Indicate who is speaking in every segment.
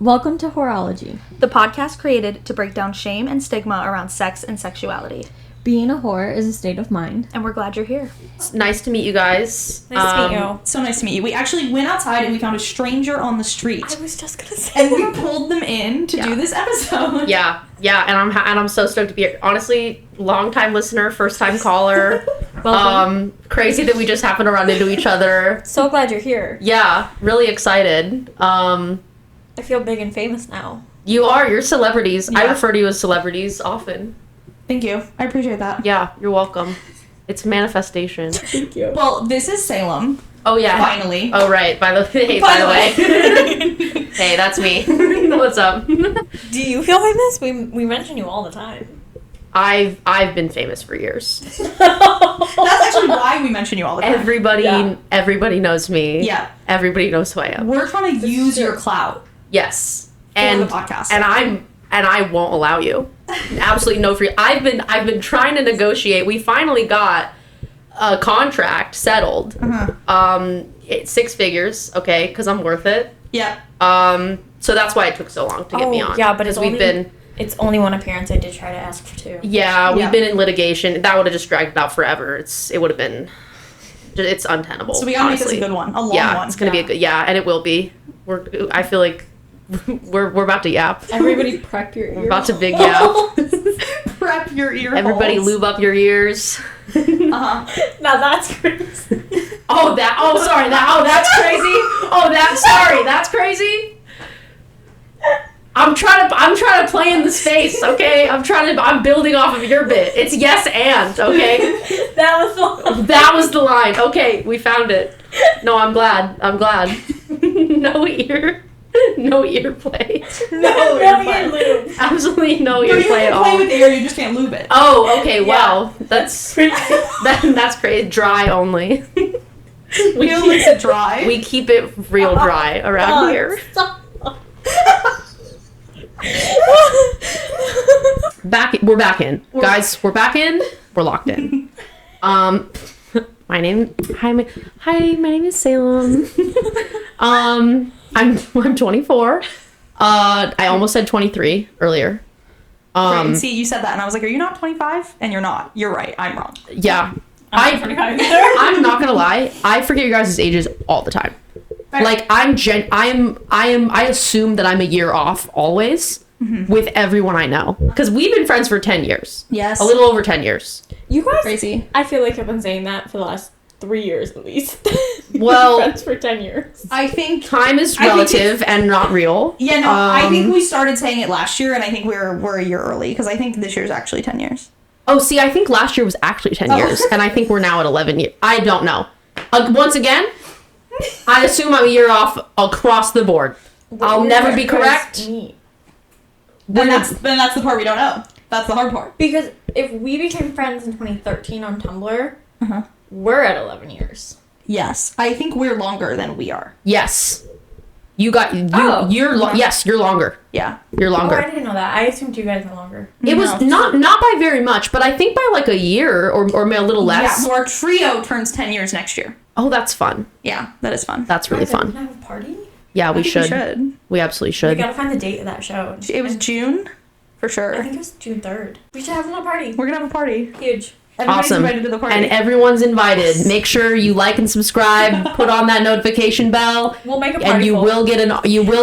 Speaker 1: Welcome to Whoreology,
Speaker 2: the podcast created to break down shame and stigma around sex and sexuality.
Speaker 1: Being a whore is a state of mind.
Speaker 2: And we're glad you're here.
Speaker 3: It's nice to meet you guys.
Speaker 4: Nice to meet you. So nice to meet you. We actually went outside and we found a stranger on the street.
Speaker 2: I was just gonna say.
Speaker 4: And we pulled them in to do this episode.
Speaker 3: Yeah, and I'm so stoked to be here. Honestly, long time listener, first time caller. Crazy that we just happened to run into each other.
Speaker 5: So glad you're here.
Speaker 3: Yeah, really excited.
Speaker 5: I feel big and famous now.
Speaker 3: You're celebrities.
Speaker 4: Yeah.
Speaker 3: I refer to you as celebrities often.
Speaker 4: Thank you. I appreciate that.
Speaker 3: Yeah, you're welcome. It's manifestation.
Speaker 5: Thank you.
Speaker 4: Well, this is Salem.
Speaker 3: Oh yeah.
Speaker 4: Finally.
Speaker 3: Oh right. By the way. Hey, that's me. What's up?
Speaker 5: Do you feel famous? We mention you all the time.
Speaker 3: I've been famous for years.
Speaker 4: That's actually why we mention you all the time.
Speaker 3: Everybody knows me.
Speaker 4: Yeah.
Speaker 3: Everybody knows who I am.
Speaker 4: We're trying to use your clout.
Speaker 3: Yes.
Speaker 4: For the podcast.
Speaker 3: And I won't allow you. Absolutely no free. I've been trying to negotiate. We finally got a contract settled. It's 6 figures, okay, because I'm worth it.
Speaker 4: Yeah.
Speaker 3: So that's why it took so long to get me on.
Speaker 5: Yeah, but it's only one appearance. I did try to ask for 2.
Speaker 3: Yeah, we've been in litigation. That would have just dragged out forever. It would have been. It's untenable.
Speaker 4: So we gotta make this a good one, a long one.
Speaker 3: Yeah, it's gonna be a good. Yeah, and it will be. I feel like we're about to yap.
Speaker 5: Everybody prep your ears.
Speaker 3: We're about to big yap.
Speaker 4: Prep your ear
Speaker 3: Everybody
Speaker 4: holes.
Speaker 3: lube up your ears.
Speaker 5: Now that's crazy.
Speaker 3: That's crazy. That's crazy. I'm trying to play in the space, okay? I'm building off of your bit. It's yes and, okay? That was the line. Okay, we found it. No, I'm glad. No ear play.
Speaker 4: No ear lube.
Speaker 3: Absolutely no ear play at all.
Speaker 4: You can play with the ear, you just can't lube it.
Speaker 3: Oh, okay, wow. That's that's crazy. Dry only.
Speaker 4: It dry.
Speaker 3: We keep it real dry around here. We're back in. Guys, we're back in. We're locked in. My name is Salem. I'm 24. I almost said 23 earlier.
Speaker 4: Right, see, you said that, and I was like, "Are you not 25?" And you're not. You're right. I'm wrong.
Speaker 3: Yeah,
Speaker 5: I'm 25 either.
Speaker 3: I'm not gonna lie. I forget your guys' ages all the time.
Speaker 4: Right.
Speaker 3: Like I assume that I'm a year off always with everyone I know because we've been friends for 10 years.
Speaker 4: Yes,
Speaker 3: a little over 10 years.
Speaker 5: You guys,
Speaker 4: crazy.
Speaker 5: I feel like I've been saying that for the last 3 years at least.
Speaker 3: Well,
Speaker 5: friends for 10 years.
Speaker 4: I think
Speaker 3: time is relative and not real.
Speaker 4: Yeah, no, I think we started saying it last year, and I think we're a year early because I think this year's actually 10 years.
Speaker 3: Oh, see, I think last year was actually 10 years, and I think we're now at 11 years. I don't know. Once again, I assume I'm a year off across the board. I'll never be correct.
Speaker 4: Then that's the part we don't know. That's the hard part.
Speaker 5: Because if we became friends in 2013 on Tumblr, we're at 11 years.
Speaker 4: Yes, I think we're longer than we are.
Speaker 3: Yes. You're yes, you're longer.
Speaker 4: Yeah.
Speaker 3: You're longer.
Speaker 5: Oh, I didn't know that. I assumed you guys were longer.
Speaker 3: It was not by very much, but I think by like a year or a little less.
Speaker 4: Yeah, so our trio turns 10 years next year.
Speaker 3: Oh, that's fun.
Speaker 4: Yeah, that is fun.
Speaker 3: That's really fun.
Speaker 5: Can I have a party?
Speaker 3: Yeah, we should. We absolutely should.
Speaker 5: We gotta find the date of that show.
Speaker 4: It was June, for sure.
Speaker 5: I think it was June 3rd. We should have a party.
Speaker 4: We're gonna have a party.
Speaker 5: Huge.
Speaker 4: Everybody's
Speaker 3: awesome.
Speaker 4: invited to the party.
Speaker 3: And everyone's invited. Make sure you like and subscribe. Put on that notification bell.
Speaker 5: We'll make a party.
Speaker 3: And you will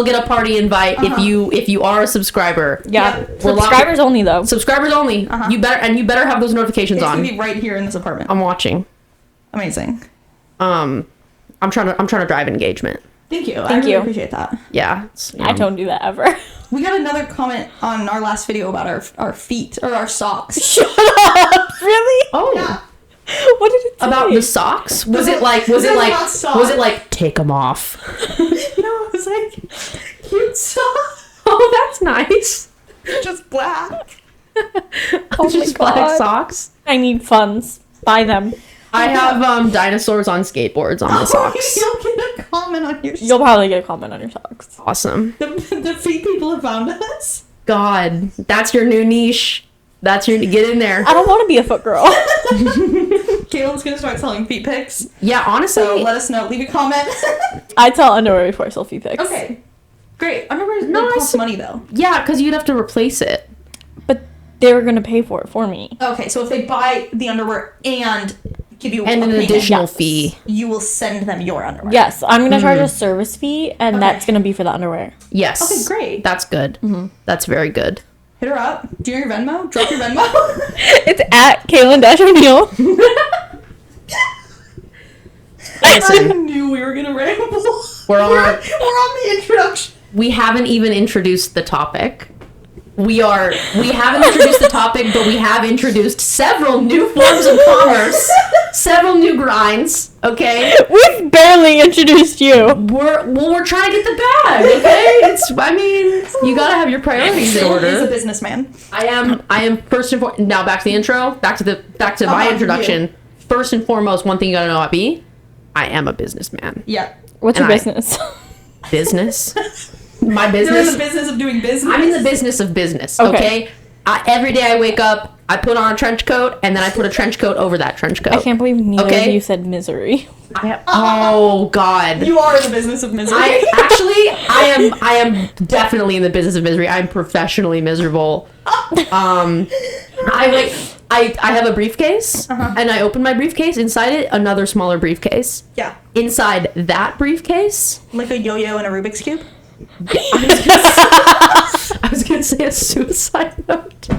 Speaker 3: get a party invite if you are a subscriber.
Speaker 5: Yeah. Subscribers only though.
Speaker 3: Subscribers only. You better have those notifications on.
Speaker 4: It's gonna be right here in this apartment.
Speaker 3: I'm watching.
Speaker 4: Amazing.
Speaker 3: I'm trying to drive engagement.
Speaker 4: Thank you. I really appreciate that.
Speaker 3: Yeah.
Speaker 5: I don't do that ever.
Speaker 4: We got another comment on our last video about our feet or our socks.
Speaker 5: Shut up! Really?
Speaker 3: Oh.
Speaker 4: Yeah.
Speaker 5: What did it say?
Speaker 3: About the socks? Was it like take them off?
Speaker 4: No, it was like cute socks.
Speaker 3: Oh, that's nice.
Speaker 4: Just black.
Speaker 5: Oh
Speaker 3: just
Speaker 5: my God.
Speaker 3: Black socks.
Speaker 5: I need funds. Buy them.
Speaker 3: I have dinosaurs on skateboards on my socks.
Speaker 4: You'll get a comment on your socks.
Speaker 5: You'll probably get a comment on your socks.
Speaker 3: Awesome.
Speaker 4: The feet people have found us.
Speaker 3: God, that's your new niche. Get in there.
Speaker 5: I don't want to be a foot girl.
Speaker 4: Caleb's gonna start selling feet pics.
Speaker 3: Yeah, honestly.
Speaker 4: So let us know. Leave a comment.
Speaker 5: I sell underwear before I sell feet pics.
Speaker 4: Okay. Great. Underwear is
Speaker 3: No, I
Speaker 4: costs money though.
Speaker 3: Yeah, because you'd have to replace it.
Speaker 5: But they were gonna pay for it for me.
Speaker 4: Okay, so if they buy the underwear and give you
Speaker 3: And
Speaker 4: a
Speaker 3: an
Speaker 4: payment,
Speaker 3: additional fee.
Speaker 4: you will send them your underwear.
Speaker 5: Yes, I'm gonna charge a service fee, and that's gonna be for the underwear.
Speaker 3: Yes.
Speaker 4: Okay, great.
Speaker 3: That's good. That's very good.
Speaker 4: Hit her up. Do you know your Venmo? Drop your Venmo.
Speaker 5: It's at Kaylin-O'Neill.
Speaker 4: I
Speaker 3: Listen,
Speaker 4: knew we were gonna ramble.
Speaker 3: we're on
Speaker 4: the introduction.
Speaker 3: we haven't even introduced the topic. We haven't introduced the topic, but we have introduced several new forms of commerce, several new grinds, okay?
Speaker 5: We've barely introduced you.
Speaker 3: We're trying to get the bag, okay? You gotta have your priorities in
Speaker 4: He's a
Speaker 3: order.
Speaker 4: businessman.
Speaker 3: I am first and foremost, now back to the intro, back to my introduction. First and foremost, one thing you gotta know about me, I am a businessman.
Speaker 4: Yeah.
Speaker 5: What's your
Speaker 3: And
Speaker 5: business?
Speaker 3: Business? My
Speaker 4: You're in
Speaker 3: business?
Speaker 4: the business of doing business.
Speaker 3: I'm in the business of business,
Speaker 5: Okay.
Speaker 3: okay? Every day I wake up, I put on a trench coat, and then I put a trench coat over that trench coat.
Speaker 5: I can't believe neither
Speaker 3: Okay.
Speaker 5: of you said misery.
Speaker 3: Oh, God.
Speaker 4: You are in the business of misery.
Speaker 3: I am definitely in the business of misery. I'm professionally miserable. I have a briefcase, and I open my briefcase. Inside it, another smaller briefcase.
Speaker 4: Yeah.
Speaker 3: Inside that briefcase,
Speaker 4: Like a yo-yo and a Rubik's Cube.
Speaker 3: I was gonna say a suicide note.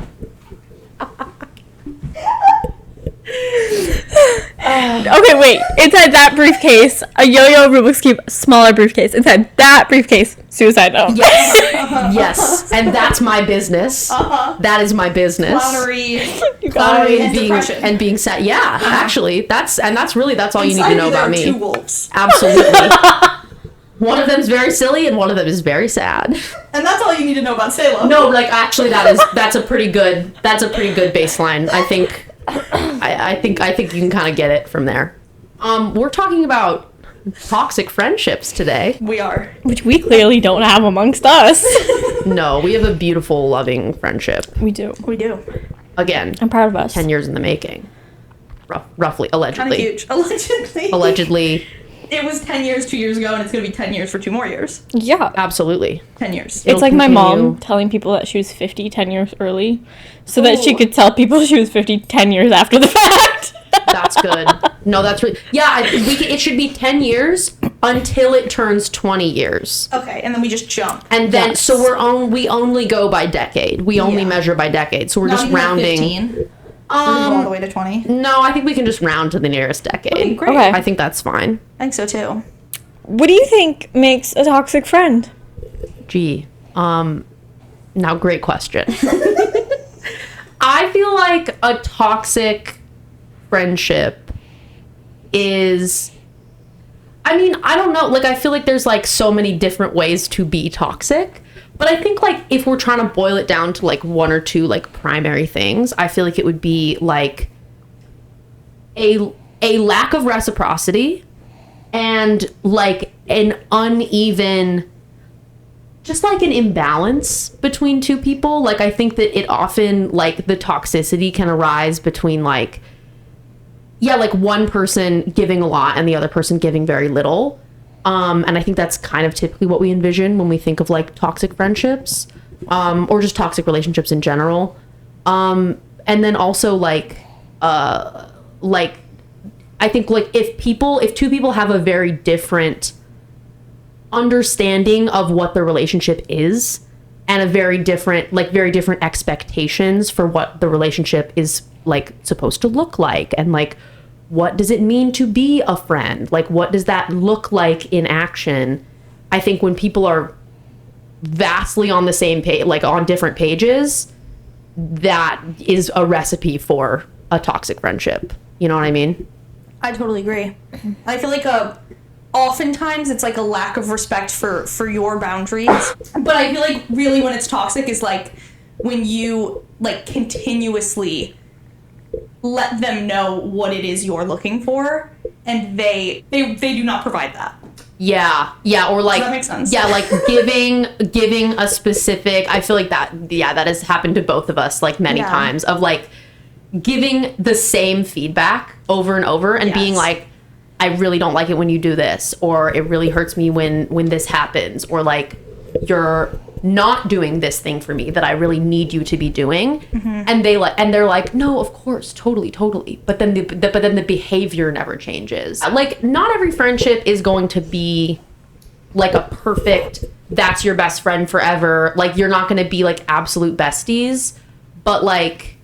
Speaker 5: Okay, wait. Inside that briefcase, a yo-yo, Rubik's Cube, smaller briefcase. Inside that briefcase, suicide note.
Speaker 3: Yes, yes, and that's my business. That is my business.
Speaker 4: Clownery.
Speaker 5: You
Speaker 3: Clownery
Speaker 5: guys.
Speaker 3: and being
Speaker 4: depression.
Speaker 3: sad. Yeah, actually, that's all you need to
Speaker 4: Inside
Speaker 3: know
Speaker 4: you, there
Speaker 3: about
Speaker 4: are
Speaker 3: me.
Speaker 4: 2 wolves.
Speaker 3: Absolutely. One of them's very silly, and one of them is very sad.
Speaker 4: And that's all you need to know about Salem.
Speaker 3: No, like actually, that's a pretty good baseline. I think you can kind of get it from there. We're talking about toxic friendships today.
Speaker 4: We are.
Speaker 5: Which we clearly don't have amongst us.
Speaker 3: No, we have a beautiful, loving friendship.
Speaker 5: We do.
Speaker 4: We do.
Speaker 3: Again,
Speaker 5: I'm proud of us.
Speaker 3: 10 years in the making. Roughly,
Speaker 4: Kind of
Speaker 3: allegedly.
Speaker 4: huge. Allegedly.
Speaker 3: Allegedly,
Speaker 4: It was 10 years 2 years ago, and it's going to be 10 years for 2 more years.
Speaker 5: Yeah.
Speaker 3: absolutely.
Speaker 4: 10 years.
Speaker 3: It'll
Speaker 5: It's like my
Speaker 3: continue.
Speaker 5: mom telling people that she was 50 10 years early so that she could tell people she was 50 10 years after the fact.
Speaker 3: That's good. No, that's really... Yeah, it should be 10 years until it turns 20 years.
Speaker 4: Okay, and then we just jump.
Speaker 3: And then,
Speaker 5: Yes.
Speaker 3: so we only go by decade. We only
Speaker 4: Yeah.
Speaker 3: measure by decade. So we're
Speaker 4: Not
Speaker 3: just
Speaker 4: even at
Speaker 3: rounding.
Speaker 4: 15. We're gonna go all the way to 20.
Speaker 3: No, I think we can just round to the nearest decade.
Speaker 4: Okay, great.
Speaker 5: Okay.
Speaker 3: I think that's fine.
Speaker 4: I think so too.
Speaker 5: What do you think makes a toxic friend?
Speaker 3: Gee, now great question. I feel like a toxic friendship is, I don't know, like I feel like there's like so many different ways to be toxic, but I think like if we're trying to boil it down to like one or two like primary things, I feel like it would be like a lack of reciprocity and like an uneven, just like an imbalance between two people. Like I think that it often, like the toxicity can arise between like, yeah, like one person giving a lot and the other person giving very little. And I think that's kind of typically what we envision when we think of like toxic friendships, or just toxic relationships in general. And then also like I think like if two people have a very different understanding of what the relationship is and a very different expectations for what the relationship is like supposed to look like, and like what does it mean to be a friend, like what does that look like in action. I think when people are vastly on the same page, like on different pages, that is a recipe for a toxic friendship. You know what I mean?
Speaker 4: I totally agree. I feel like oftentimes it's like a lack of respect for your boundaries. But I feel like really when it's toxic is like when you like continuously let them know what it is you're looking for, and they do not provide that.
Speaker 3: Yeah, or like,
Speaker 4: Does that make sense?
Speaker 3: Yeah, like giving a specific. I feel like that has happened to both of us like many
Speaker 4: Yeah.
Speaker 3: times, of like giving the same feedback over and over and being
Speaker 4: Yes.
Speaker 3: like, I really don't like it when you do this, or it really hurts me when this happens, or like you're not doing this thing for me that I really need you to be doing. And they're like, no, of course, totally. But then the behavior never changes. Like, not every friendship is going to be like a perfect, that's your best friend forever. Like, you're not going to be like absolute besties, but like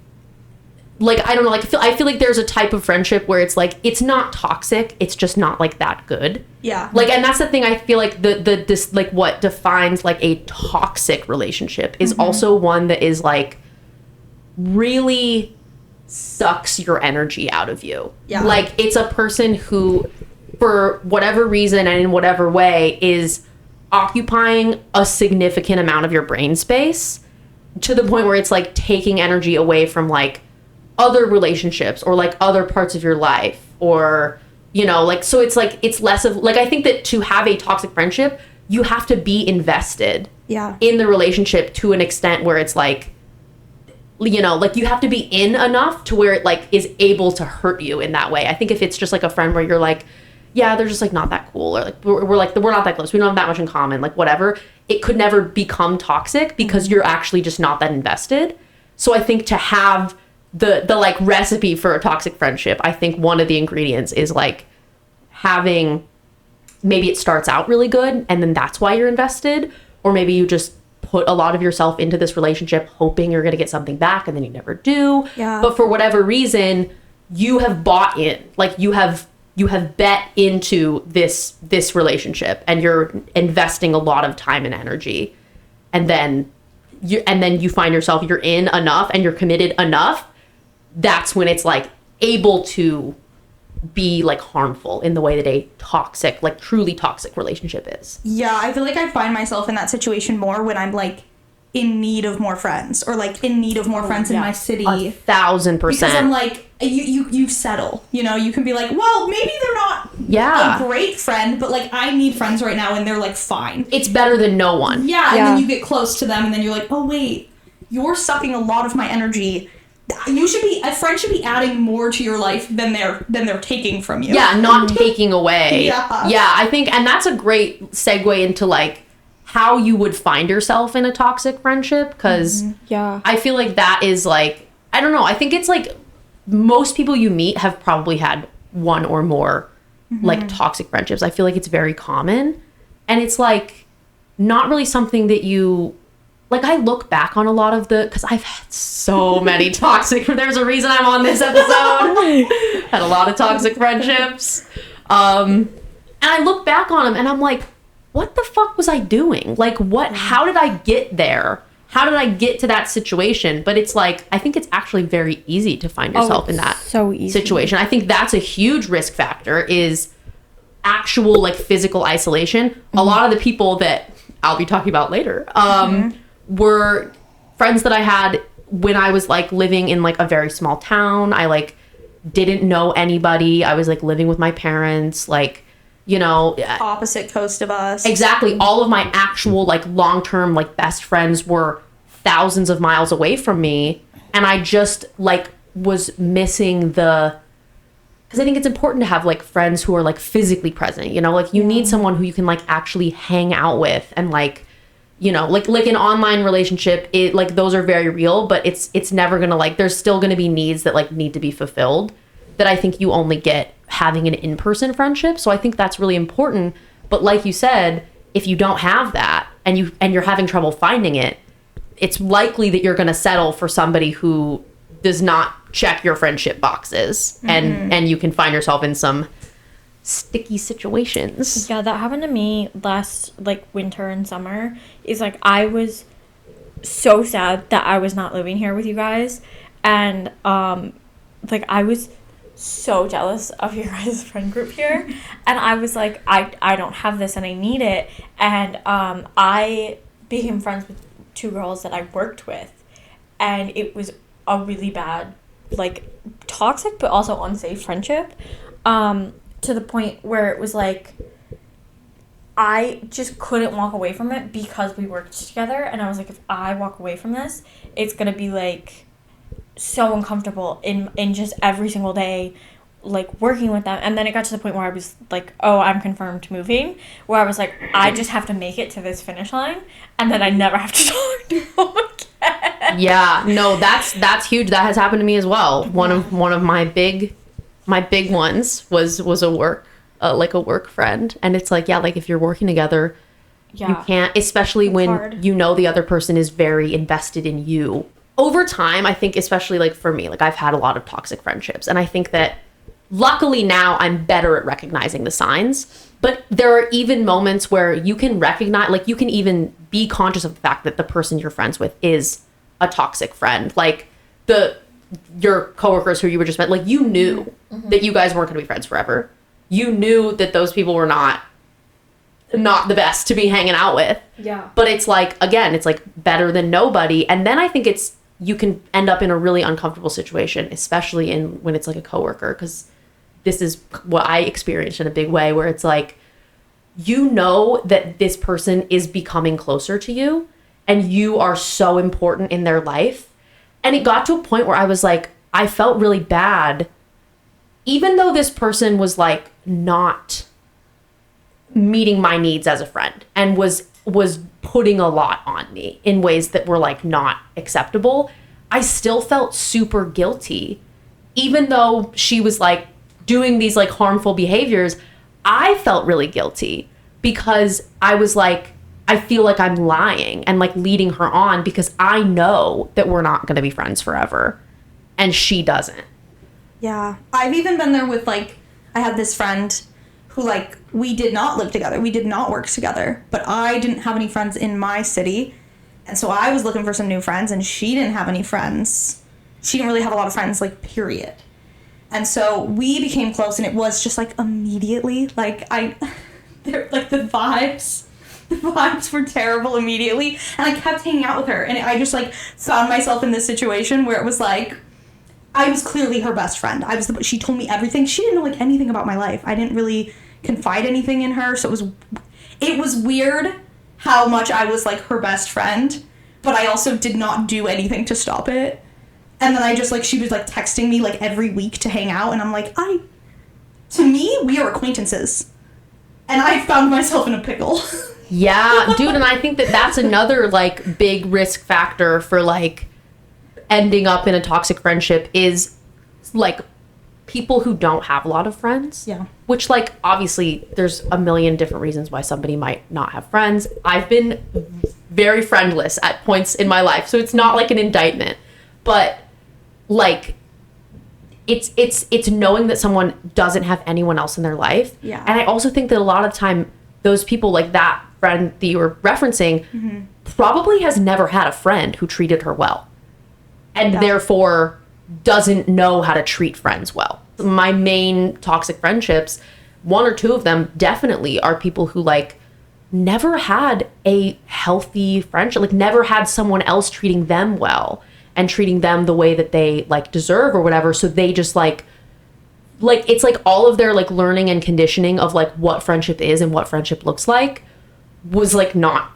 Speaker 3: I don't know, like I feel like there's a type of friendship where it's like, it's not toxic, it's just not like that good.
Speaker 4: Yeah.
Speaker 3: Like, and that's the thing, I feel like this like what defines like a toxic relationship is also one that is like really sucks your energy out of you.
Speaker 4: Yeah.
Speaker 3: Like, it's a person who, for whatever reason and in whatever way, is occupying a significant amount of your brain space to the point where it's like taking energy away from like other relationships or like other parts of your life, or, you know, like, so it's like, it's less of like, I think that to have a toxic friendship, you have to be invested in the relationship to an extent where it's like, you know, like, you have to be in enough to where it like is able to hurt you in that way. I think if it's just like a friend where you're like, yeah, they're just like not that cool, or like we're not that close, we don't have that much in common, like whatever, it could never become toxic because you're actually just not that invested. So I think to have the like recipe for a toxic friendship, I think one of the ingredients is like having, maybe it starts out really good and then that's why you're invested, or maybe you just put a lot of yourself into this relationship hoping you're going to get something back and then you never do.
Speaker 4: Yeah.
Speaker 3: But for whatever reason, you have bought in, like you have bet into this relationship and you're investing a lot of time and energy, and then you find yourself, you're in enough and you're committed enough. That's when it's like able to be like harmful in the way that a toxic, like truly toxic relationship is.
Speaker 4: Yeah, I feel like I find myself in that situation more when I'm like in need of more friends, or like in need of more friends in my city.
Speaker 3: 1,000%.
Speaker 4: Because I'm like, you settle, you know, you can be like, well, maybe they're not a great friend, but like I need friends right now and they're like fine.
Speaker 3: It's better than no one.
Speaker 4: Yeah, and then you get close to them and then you're like, oh wait, you're sucking a lot of my energy. A friend should be adding more to your life than they're taking from you.
Speaker 3: Yeah, not taking away.
Speaker 4: Yeah.
Speaker 3: Yeah, I think, and that's a great segue into like how you would find yourself in a toxic friendship, because I feel like that is like, I don't know, I think it's like most people you meet have probably had one or more like toxic friendships. I feel like it's very common, and it's like not really something that you like. I look back on a lot of because I've had so many toxic, there's a reason I'm on this episode. Had a lot of toxic friendships, and I look back on them and I'm like, what the fuck was I doing? Like, how did I get there? How did I get to that situation? But it's like, I think it's actually very easy to find yourself in that situation. I think that's a huge risk factor, is actual like physical isolation. A lot of the people that I'll be talking about later were friends that I had when I was like living in like a very small town. I like didn't know anybody. I was like living with my parents, like, you know,
Speaker 4: opposite coast of us.
Speaker 3: Exactly. All of my actual like long-term like best friends were thousands of miles away from me, and I just like was missing because I think it's important to have like friends who are like physically present, you know, like you need someone who you can like actually hang out with, and like, you know, like an online relationship, it like those are very real, but it's never gonna like, there's still gonna be needs that like need to be fulfilled that I think you only get having an in-person friendship. So I think that's really important. But like you said, if you don't have that and you're having trouble finding it, it's likely that you're going to settle for somebody who does not check your friendship boxes, and you can find yourself in some sticky situations.
Speaker 5: Yeah, that happened to me last like winter and summer. Is like I was so sad that I was not living here with you guys, and like I was so jealous of your guys' friend group here, and I was like, I don't have this and I need it, and I became friends with 2 girls that I worked with, and it was a really bad, like, toxic but also unsafe friendship, to the point where it was like I just couldn't walk away from it because we worked together, and I was like, if I walk away from this, it's gonna be like so uncomfortable in just every single day, like working with them, and then it got to the point where I was like, oh, I'm confirmed moving, where I was like, I just have to make it to this finish line, and then I never have to talk to them again.
Speaker 3: Yeah, no, that's huge. That has happened to me as well. One of my big ones was a work friend, and it's like, yeah, like if you're working together, you can't, especially when
Speaker 5: hard.
Speaker 3: you know the other person is very invested in you. Over time, I think, especially like for me, like I've had a lot of toxic friendships, and I think that luckily now I'm better at recognizing the signs. But there are even moments where you can recognize, like you can even be conscious of the fact that the person you're friends with is a toxic friend. Like your coworkers who you were just met, like you knew that you guys weren't going to be friends forever. You knew that those people were not the best to be hanging out with.
Speaker 5: Yeah.
Speaker 3: But it's like, again, it's like better than nobody. And then I think you can end up in a really uncomfortable situation, especially when it's like a coworker, because this is what I experienced in a big way, where it's like, you know that this person is becoming closer to you and you are so important in their life. And it got to a point where I was like, I felt really bad, even though this person was like not meeting my needs as a friend and was putting a lot on me in ways that were like not acceptable. I still felt super guilty, even though she was like doing these like harmful behaviors. I felt really guilty because I was like, I feel like I'm lying and like leading her on because I know that we're not going to be friends forever and she doesn't.
Speaker 4: Yeah. I've even been there with like, I had this friend who like, we did not live together. We did not work together, but I didn't have any friends in my city. And so I was looking for some new friends and she didn't have any friends. She didn't really have a lot of friends, like, period. And so we became close, and it was just like immediately, like the vibes were terrible immediately. And I kept hanging out with her, and I just like found myself in this situation where it was like, I was clearly her best friend. She told me everything. She didn't know like anything about my life. I didn't really confide anything in her. So it was weird how much I was like her best friend, but I also did not do anything to stop it. And then I just like, she was like texting me like every week to hang out. And I'm like, to me, we are acquaintances. And I found myself in a pickle.
Speaker 3: Yeah, dude. And I think that that's another like big risk factor for like ending up in a toxic friendship is like people who don't have a lot of friends.
Speaker 4: Yeah.
Speaker 3: Which like obviously there's a million different reasons why somebody might not have friends. I've been very friendless at points in my life, so it's not like an indictment. But like it's knowing that someone doesn't have anyone else in their life.
Speaker 4: Yeah.
Speaker 3: And I also think that a lot of time those people, like that friend that you were referencing, probably has never had a friend who treated her well. And therefore doesn't know how to treat friends well. My main toxic friendships, one or two of them definitely are people who like never had a healthy friendship, like never had someone else treating them well and treating them the way that they like deserve or whatever. So they just like it's like all of their like learning and conditioning of like what friendship is and what friendship looks like was like not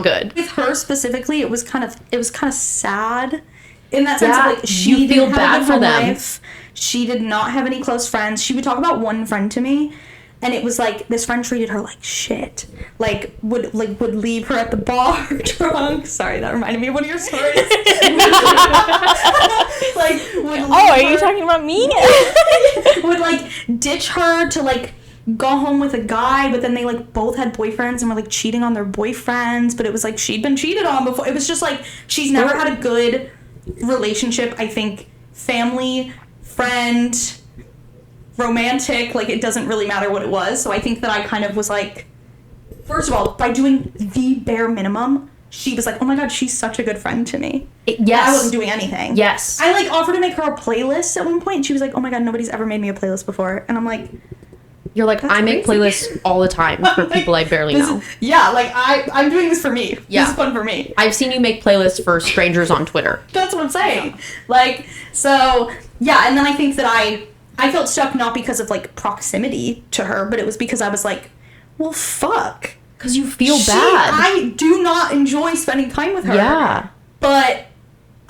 Speaker 3: good.
Speaker 4: With her specifically, it was kind of sad. In that sense,
Speaker 3: Yeah,
Speaker 4: of like, she
Speaker 3: you feel
Speaker 4: didn't have
Speaker 3: bad
Speaker 4: a good
Speaker 3: for
Speaker 4: home
Speaker 3: them.
Speaker 4: life. She did not have any close friends. She would talk about one friend to me, and it was like this friend treated her like shit. Like would leave her at the bar drunk. Sorry, that reminded me of one of your stories.
Speaker 5: Are you talking about me?
Speaker 4: Would like ditch her to like go home with a guy, but then they like both had boyfriends and were like cheating on their boyfriends. But it was like she'd been cheated on before. It was just like she's never had a good relationship. I think family, friend, romantic, like it doesn't really matter what it was. So I think that I kind of was like, first of all, by doing the bare minimum, she was like, oh my god, she's such a good friend to me.
Speaker 3: Yes.
Speaker 4: I wasn't doing anything.
Speaker 3: Yes.
Speaker 4: I like offered to make her a playlist at one point, and she was like, oh my god, nobody's ever made me a playlist before. And I'm like,
Speaker 3: You're like, I make
Speaker 4: crazy.
Speaker 3: playlists all the time for people I barely know.
Speaker 4: Yeah, like I'm doing this for me.
Speaker 3: Yeah.
Speaker 4: This is fun for me.
Speaker 3: I've seen you make playlists for strangers on Twitter.
Speaker 4: That's what I'm saying. Like, so yeah, and then I think that I felt stuck not because of like proximity to her, but it was because I was like, well, fuck.
Speaker 3: Because you feel bad.
Speaker 4: I do not enjoy spending time with her.
Speaker 3: Yeah.
Speaker 4: But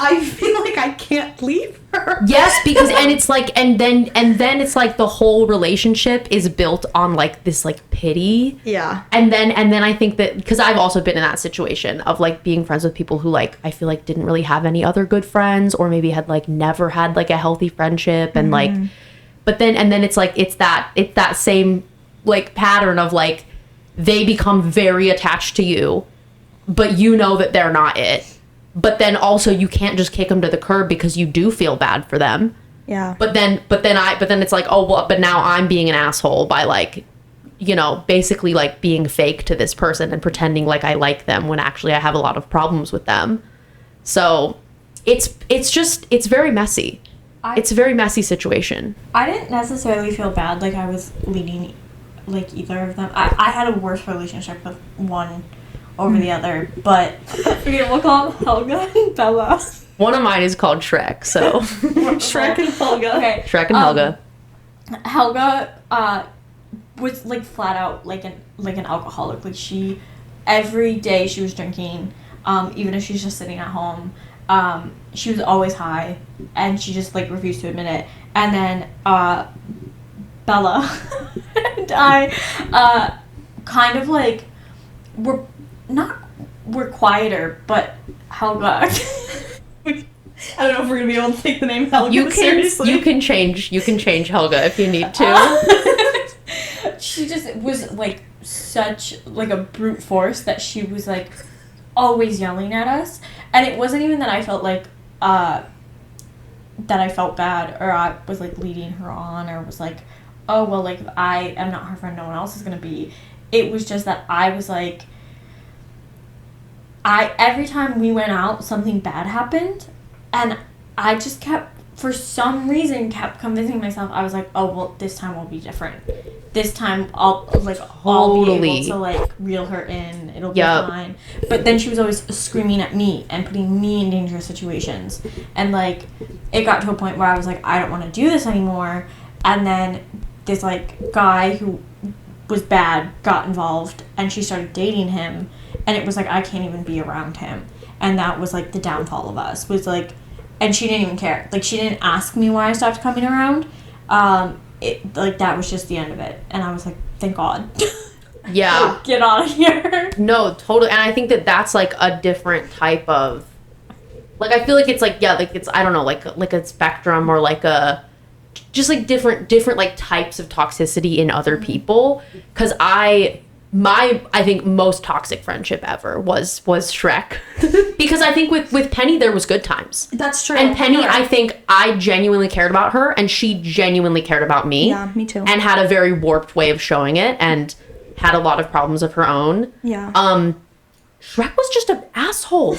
Speaker 4: I feel like I can't leave her.
Speaker 3: Yes, because and it's like and then it's like the whole relationship is built on like this like pity.
Speaker 4: Yeah.
Speaker 3: And then I think that because I've also been in that situation of like being friends with people who like I feel like didn't really have any other good friends or maybe had like never had like a healthy friendship and like but then it's like it's that same like pattern of like they become very attached to you but you know that they're not it. But then also you can't just kick them to the curb because you do feel bad for them.
Speaker 4: Yeah.
Speaker 3: But then it's like, oh, well, but now I'm being an asshole by like, you know, basically like being fake to this person and pretending like I like them when actually I have a lot of problems with them. So it's very messy. It's a very messy situation.
Speaker 5: I didn't necessarily feel bad like I was leading like either of them. I had a worse relationship with one over the other, but we'll call them Helga and Bella.
Speaker 3: One of mine is called Shrek, so
Speaker 4: Shrek and Helga.
Speaker 5: Okay.
Speaker 3: Shrek and Helga.
Speaker 5: Helga was like flat out like an alcoholic. Like she every day she was drinking, even if she's just sitting at home. She was always high and she just like refused to admit it. And then Bella and I kind of like we're quieter, but Helga I don't know if we're gonna be able to take the name Helga seriously.
Speaker 3: You can change Helga if you need to.
Speaker 5: She just was like such like a brute force that she was like always yelling at us, and it wasn't even that I felt like that I felt bad or I was like leading her on or was like, oh well, like if I am not her friend, no one else is gonna be. It was just that I was like, every time we went out, something bad happened, and I just for some reason kept convincing myself. I was like, oh well, this time will be different. This time I'll be able to like reel her in. It'll be fine. But then she was always screaming at me and putting me in dangerous situations, and like it got to a point where I was like, I don't want to do this anymore. And then this like guy who was bad got involved, and she started dating him. And it was like, I can't even be around him. And that was like the downfall of us. Was like, and she didn't even care. Like, she didn't ask me why I stopped coming around. Like, that was just the end of it. And I was like, thank God.
Speaker 3: Yeah.
Speaker 5: Get out of here.
Speaker 3: No, totally. And I think that that's like a different type of, like, I feel like it's like, yeah, like it's, I don't know, like a spectrum or like a, just like different like types of toxicity in other people. Because I think most toxic friendship ever was Shrek. Because I think with Penny there was good times.
Speaker 4: That's true.
Speaker 3: And Penny, I think I genuinely cared about her and she genuinely cared about me.
Speaker 4: Yeah, me too.
Speaker 3: And had a very warped way of showing it and had a lot of problems of her own.
Speaker 4: Yeah.
Speaker 3: Shrek was just an asshole.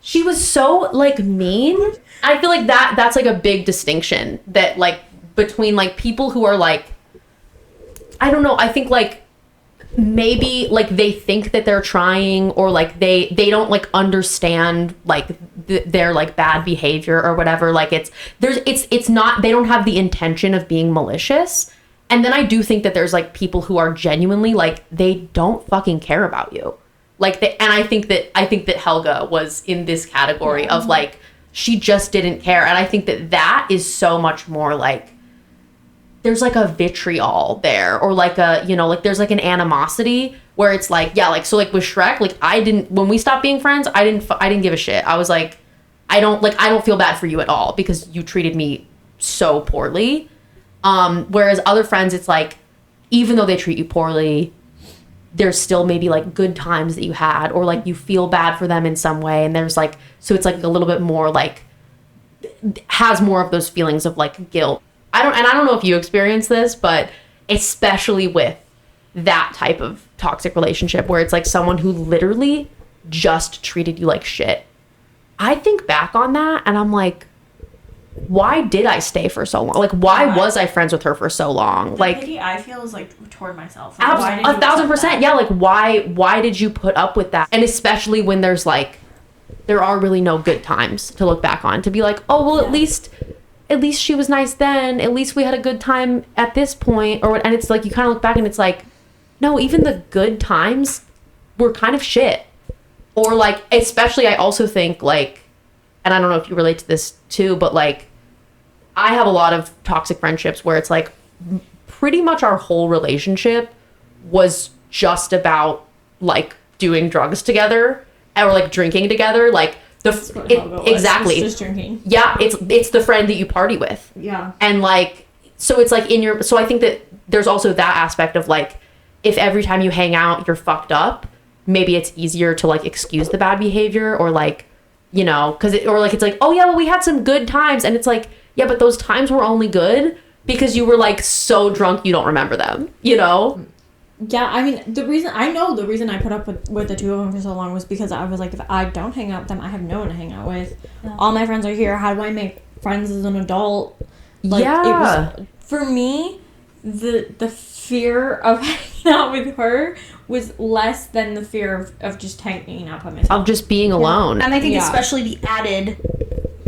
Speaker 3: She was so like mean. I feel like that's like a big distinction that like between like people who are like, I don't know, I think like maybe like they think that they're trying or like they don't like understand like their like bad behavior or whatever. Like it's not, they don't have the intention of being malicious. And then I do think that there's like people who are genuinely like they don't fucking care about you. Like and I think that Helga was in this category of like she just didn't care. And I think that is so much more like there's like a vitriol there or like a, you know, like there's like an animosity where it's like, yeah, like, so like with Shrek, like when we stopped being friends, I didn't give a shit. I was like, I don't feel bad for you at all because you treated me so poorly. Whereas other friends, it's like, even though they treat you poorly, there's still maybe like good times that you had or like you feel bad for them in some way. And there's like, so it's like a little bit more like, has more of those feelings of like guilt. I don't know if you experience this, but especially with that type of toxic relationship where it's like someone who literally just treated you like shit. I think back on that and I'm like, why did I stay for so long? Like, why was I friends with her for so long?
Speaker 5: The
Speaker 3: like,
Speaker 5: pity I feel is like toward myself. Like, why did you
Speaker 3: 1,000%. Yeah, like why did you put up with that? And especially when there's like, there are really no good times to look back on to be like, oh well, at least she was nice then. At least we had a good time at this point. And it's like, you kind of look back and it's like, no, even the good times were kind of shit. Or like, especially I also think like, and I don't know if you relate to this too, but like I have a lot of toxic friendships where it's like pretty much our whole relationship was just about like doing drugs together or like drinking together. Like exactly.
Speaker 5: It's just drinking.
Speaker 3: Yeah, it's the friend that you party with.
Speaker 5: Yeah.
Speaker 3: And like, so it's like so I think that there's also that aspect of like, if every time you hang out you're fucked up, maybe it's easier to like excuse the bad behavior, or like, you know, or like it's like, oh yeah, well we had some good times, and it's like, yeah, but those times were only good because you were like so drunk you don't remember them, you know?
Speaker 5: Yeah, I mean, the reason I put up with the two of them for so long was because I was like, if I don't hang out with them, I have no one to hang out with. Yeah. All my friends are here. How do I make friends as an adult? Like, yeah. It was, for me, the fear of hanging out with her was less than the fear of just hanging out by myself.
Speaker 3: Of just being alone.
Speaker 4: And I think especially the added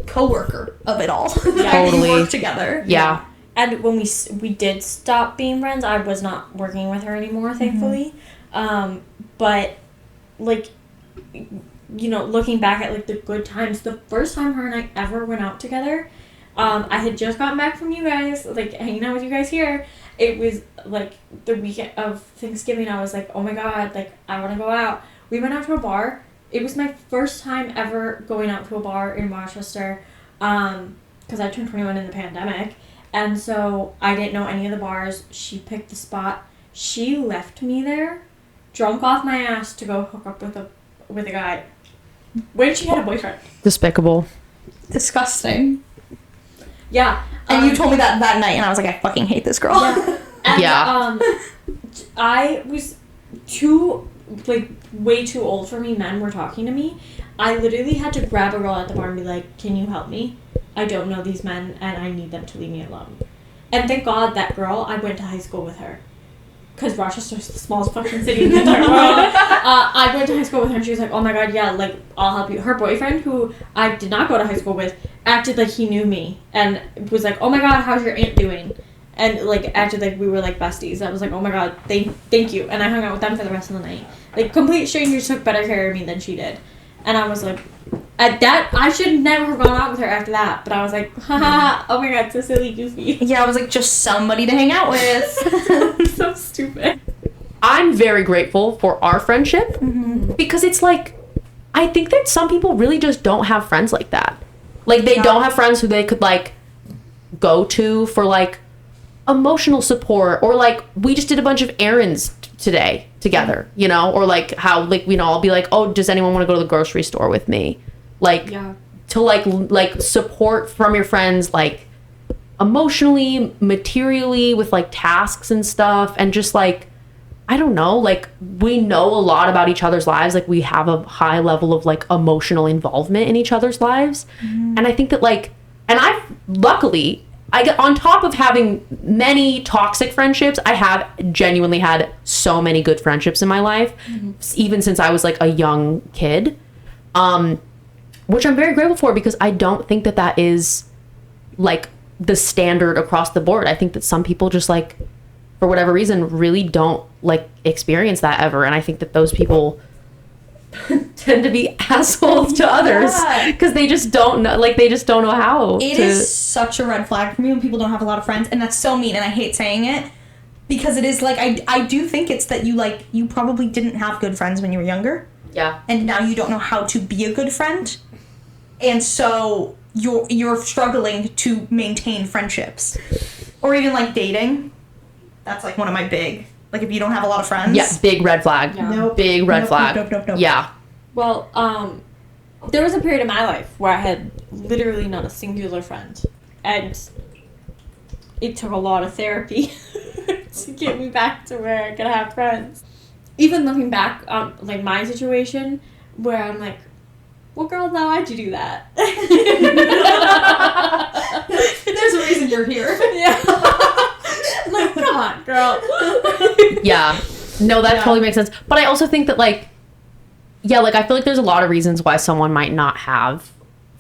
Speaker 4: coworker of it all. Yeah,
Speaker 3: totally.
Speaker 4: We work together.
Speaker 3: Yeah.
Speaker 5: And when we did stop being friends, I was not working with her anymore, thankfully. Mm-hmm. But, like, you know, looking back at, like, the good times, the first time her and I ever went out together, I had just gotten back from you guys, like, hanging out with you guys here. It was, like, the weekend of Thanksgiving. I was like, oh, my God, like, I want to go out. We went out to a bar. It was my first time ever going out to a bar in Rochester, because I turned 21 in the pandemic. And so I didn't know any of the bars. She picked the spot. She left me there, drunk off my ass, to go hook up with a guy when she had a boyfriend.
Speaker 3: Despicable.
Speaker 4: Disgusting.
Speaker 5: Yeah.
Speaker 4: And you told me that night, and I was like, I fucking hate this girl.
Speaker 5: Yeah. And,
Speaker 3: yeah.
Speaker 5: I was way too old for me. Men were talking to me. I literally had to grab a girl at the bar and be like, can you help me? I don't know these men, and I need them to leave me alone. And thank God that girl, I went to high school with her. Because Rochester's the smallest fucking city in the entire world. I went to high school with her, and she was like, oh my God, yeah, like, I'll help you. Her boyfriend, who I did not go to high school with, acted like he knew me. And was like, oh my God, how's your aunt doing? And, like, acted like we were, like, besties. I was like, oh my God, thank you. And I hung out with them for the rest of the night. Like, complete strangers took better care of me than she did. And I was like... At that, I should never have gone out with her after that. But I was like, haha, oh my God, so silly, goofy.
Speaker 4: Yeah, I was like, just somebody to hang out with.
Speaker 5: So stupid.
Speaker 3: I'm very grateful for our friendship because it's like, I think that some people really just don't have friends like that. Like, they don't have friends who they could, like, go to for, like, emotional support, or, like, we just did a bunch of errands today together, you know, or, like, how, like, you know, I'll be like, oh, does anyone want to go to the grocery store with me? Like, to, like support from your friends, like, emotionally, materially, with, like, tasks and stuff, and just, like, I don't know, like, we know a lot about each other's lives, like, we have a high level of, like, emotional involvement in each other's lives, and I think that, like, and I've, luckily, I get, on top of having many toxic friendships, I have genuinely had so many good friendships in my life, even since I was, like, a young kid, which I'm very grateful for, because I don't think that is, like, the standard across the board. I think that some people just, like, for whatever reason, really don't, like, experience that ever. And I think that those people tend to be assholes to others because they just don't know, like, they just don't know how.
Speaker 4: It is such a red flag for me when people don't have a lot of friends. And that's so mean. And I hate saying it because it is, like, I do think it's that you probably didn't have good friends when you were younger.
Speaker 3: Yeah.
Speaker 4: And now you don't know how to be a good friend. And so you're struggling to maintain friendships. Or even, like, dating. That's, like, one of my big... Like, if you don't have a lot of friends...
Speaker 3: Yeah, big red flag.
Speaker 5: Yeah.
Speaker 4: Nope.
Speaker 3: Big red flag.
Speaker 4: Nope.
Speaker 3: Yeah.
Speaker 5: Well, there was a period in my life where I had literally not a singular friend. And it took a lot of therapy to get me back to where I could have friends. Even looking back on, like, my situation, where I'm like, well, girl, now why'd you do that?
Speaker 4: There's a reason you're here.
Speaker 5: Yeah. I'm like, come on, girl.
Speaker 3: Yeah. No, that totally makes sense. But I also think that, like, yeah, like, I feel like there's a lot of reasons why someone might not have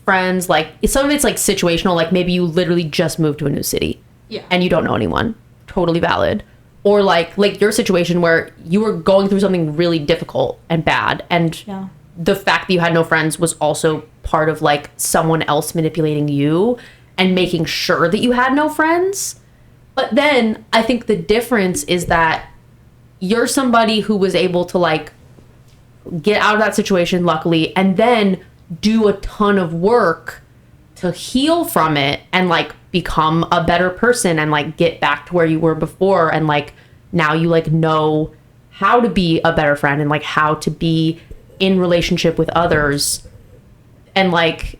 Speaker 3: friends. Like, some of it's, like, situational. Like, maybe you literally just moved to a new city.
Speaker 5: Yeah.
Speaker 3: And you don't know anyone. Totally valid. Or, like your situation where you were going through something really difficult and bad. And the fact that you had no friends was also part of like someone else manipulating you and making sure that you had no friends. But then I think the difference is that you're somebody who was able to like get out of that situation, luckily, and then do a ton of work to heal from it and like become a better person and like get back to where you were before. And like now you like know how to be a better friend and like how to be in relationship with others. And like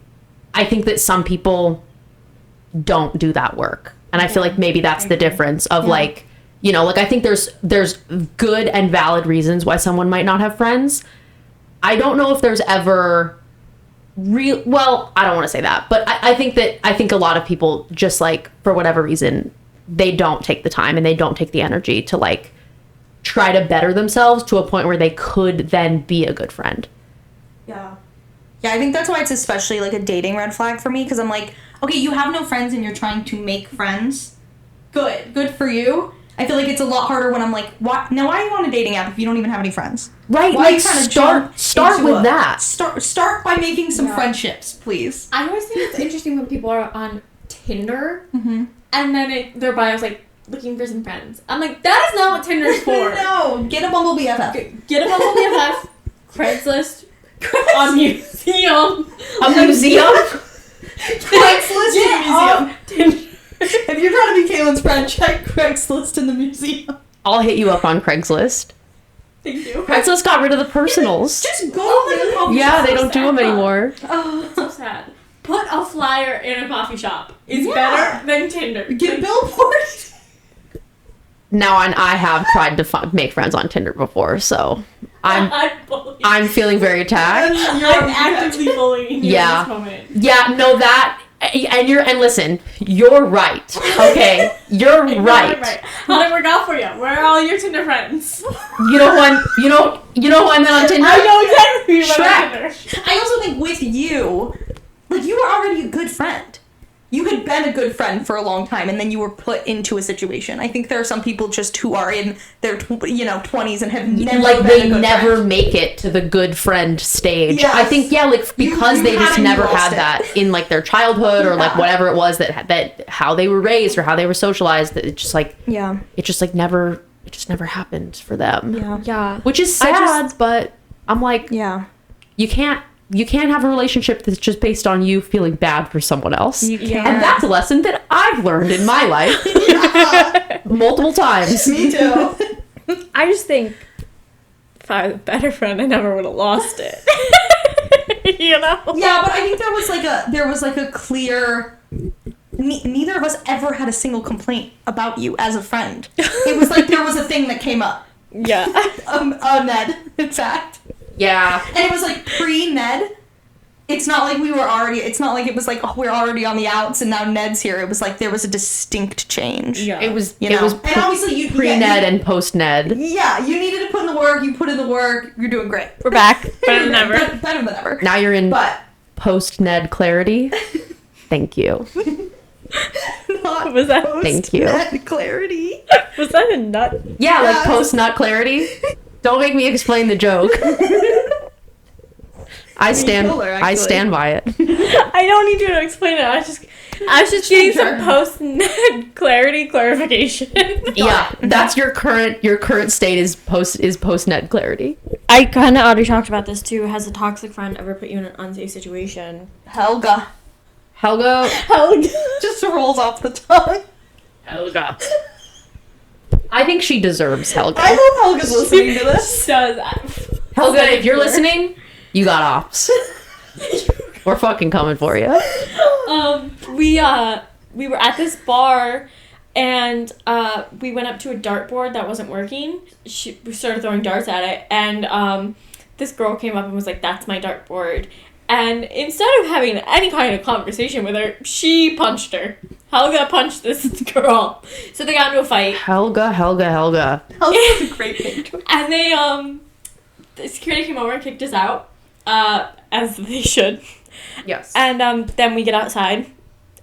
Speaker 3: I think that some people don't do that work. And I feel like maybe that's the difference of like, you know, like I think there's good and valid reasons why someone might not have friends. I don't know if there's ever well, I don't want to say that, but I think a lot of people just like for whatever reason they don't take the time and they don't take the energy to like try to better themselves to a point where they could then be a good friend.
Speaker 4: Yeah, I think that's why it's especially like a dating red flag for me, because I'm like, okay, you have no friends and you're trying to make friends. Good for you. I feel like it's a lot harder when I'm like, why are you on a dating app if you don't even have any friends?
Speaker 3: Right,
Speaker 4: Why are you trying to
Speaker 3: start with that.
Speaker 4: Start by making some friendships, please.
Speaker 5: I always think it's interesting when people are on Tinder
Speaker 4: Mm-hmm.
Speaker 5: and then their bio's like looking for some friends. I'm like, that is not what Tinder's for.
Speaker 4: No, get a Bumble BFF.
Speaker 5: Get a Bumble BFF, Craigslist, a museum.
Speaker 3: A museum?
Speaker 4: Craigslist in the museum.
Speaker 5: Tinder.
Speaker 4: If you're trying to be Caitlin's friend, check Craigslist in the museum.
Speaker 3: I'll hit you up on Craigslist.
Speaker 5: Thank you.
Speaker 3: Craigslist got rid of the personals.
Speaker 4: Just go to the coffee
Speaker 3: Yeah,
Speaker 4: shop.
Speaker 3: they don't do them anymore.
Speaker 5: Oh, so sad. Put a flyer in a coffee shop. It's
Speaker 4: Yeah.
Speaker 5: better than Tinder.
Speaker 4: Get billboards.
Speaker 3: Now, and I have tried to make friends on Tinder before, so I'm feeling very attacked.
Speaker 5: I'm actively bullying you
Speaker 3: Yeah.
Speaker 5: in this moment.
Speaker 3: Yeah, no, that and listen, you're right. Okay, you're right.
Speaker 5: How'd it work out for you? Where are all your Tinder friends?
Speaker 3: You know who I met on Tinder?
Speaker 5: I know exactly who you met
Speaker 3: Shrek.
Speaker 5: on Tinder.
Speaker 4: I also think with you, like, you were already a good friend. You had been a good friend for a long time, and then you were put into a situation. I think there are some people just who are in their 20s and have never
Speaker 3: Like
Speaker 4: been a
Speaker 3: they
Speaker 4: good
Speaker 3: never
Speaker 4: friend.
Speaker 3: make it to the good friend stage.
Speaker 4: Yes.
Speaker 3: I think like because
Speaker 4: You
Speaker 3: they just
Speaker 4: haven't
Speaker 3: never
Speaker 4: lost
Speaker 3: had
Speaker 4: it.
Speaker 3: that in like their childhood or like
Speaker 4: Yeah.
Speaker 3: whatever it was that how they were raised or how they were socialized, that it just like never happened for them.
Speaker 5: Yeah.
Speaker 3: Which is sad, but I'm like,
Speaker 4: Yeah.
Speaker 3: you can't have a relationship that's just based on you feeling bad for someone else.
Speaker 4: You can't.
Speaker 3: And that's a lesson that I've learned in my life multiple times.
Speaker 4: Me too.
Speaker 5: I just think if I was a better friend, I never would have lost it. You know?
Speaker 4: Yeah, but I think there was like a clear. Neither of us ever had a single complaint about you as a friend. It was like there was a thing that came up.
Speaker 5: Yeah.
Speaker 4: Ned, in fact.
Speaker 3: Yeah.
Speaker 4: And it was like pre-Ned. It's not like it was like, oh, we're already on the outs and now Ned's here. It was like there was a distinct change.
Speaker 5: Yeah.
Speaker 3: It was
Speaker 4: You know?
Speaker 3: it was
Speaker 4: And obviously you
Speaker 3: pre-Ned and post-Ned.
Speaker 4: Yeah, you needed to put in the work, you put in the work, you're doing great.
Speaker 5: We're back. Better than ever.
Speaker 4: Better than ever.
Speaker 3: Now you're in
Speaker 4: But
Speaker 3: post-Ned clarity. Thank you.
Speaker 4: not
Speaker 5: Was that
Speaker 3: Thank you.
Speaker 4: post-Ned clarity.
Speaker 5: was that a nut?
Speaker 3: Yeah, like
Speaker 4: Yes.
Speaker 3: post-nut clarity. Don't make me explain the joke. I stand by it.
Speaker 5: I don't need you to explain it. I was just getting some post clarification.
Speaker 3: Yeah, that's your current state is post-net clarity.
Speaker 5: I kind of already talked about this too. Has a toxic friend ever put you in an unsafe situation?
Speaker 4: Helga.
Speaker 3: Helga.
Speaker 4: Just rolls off the tongue.
Speaker 3: Helga. I think she deserves Helga.
Speaker 4: I hope Helga's listening to this.
Speaker 3: Helga, if you're listening, you got ops. We're fucking coming for you.
Speaker 5: We were at this bar and we went up to a dartboard that wasn't working. We started throwing darts at it, and this girl came up and was like, "That's my dartboard." And instead of having any kind of conversation with her, she punched her. Helga punched this girl. So they got into a fight.
Speaker 3: Helga.
Speaker 4: Helga's a great name.
Speaker 5: And they, the security came over and kicked us out, as they should.
Speaker 3: Yes.
Speaker 5: And then we get outside.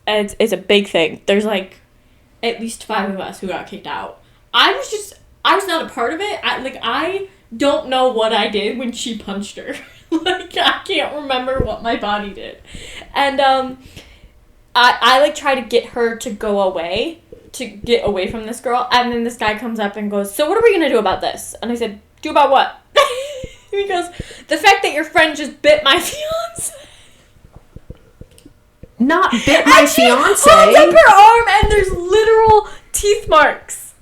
Speaker 5: And it's a big thing. There's like at least 5 of us who got kicked out. I was not a part of it. I don't know what I did when she punched her. Like, I can't remember what my body did. And, I like, try to get her to go away, to get away from this girl, and then this guy comes up and goes, so what are we gonna do about this? And I said, do about what? He goes, the fact that your friend just bit my fiance.
Speaker 3: Not bit my fiance.
Speaker 5: Holds up her arm and there's literal teeth marks.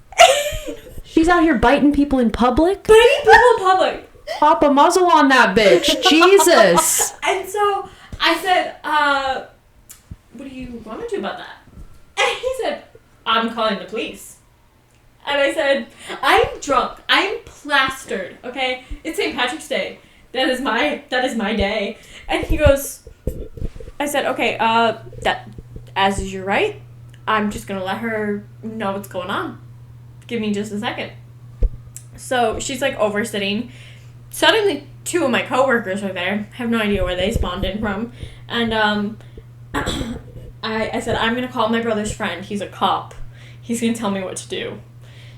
Speaker 3: She's out here biting people in public.
Speaker 5: Biting people in public.
Speaker 3: Pop a muzzle on that bitch. Jesus.
Speaker 5: And so I said, what do you want to do about that? And he said, I'm calling the police. And I said, I'm drunk. I'm plastered. Okay, it's St. Patrick's Day. That is my day. And he goes, I said, okay, that as is your right. I'm just gonna let her know what's going on. Give me just a second. So she's like over sitting. Suddenly, two of my coworkers are there. I have no idea where they spawned in from. And I said, I'm gonna call my brother's friend. He's a cop. He's gonna tell me what to do.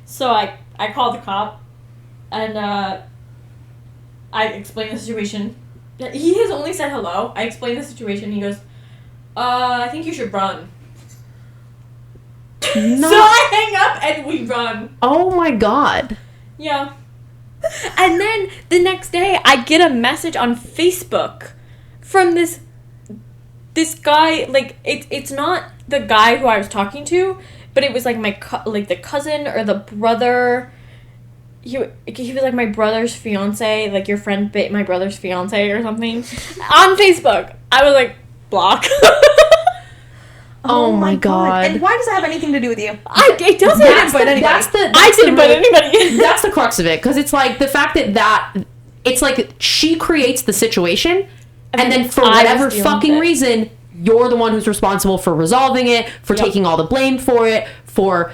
Speaker 5: So I called the cop, and I explained the situation. He has only said hello. I explained the situation. He goes, I think you should run.
Speaker 3: No.
Speaker 5: So I hang up and we run.
Speaker 3: Oh my god.
Speaker 5: Yeah. And then the next day, I get a message on Facebook from this guy. Like, it's not the guy who I was talking to, but it was like the cousin or the brother. He was like my brother's fiance. Like, your friend bit my brother's fiance or something on Facebook. I was like, block.
Speaker 3: Oh my god.
Speaker 4: And why does that have anything to do with you?
Speaker 5: It doesn't. I didn't bite anybody.
Speaker 3: That's the crux of it, because it's like the fact that it's like she creates the situation, and then for whatever fucking reason, you're the one who's responsible for resolving it, for taking all the blame for it, for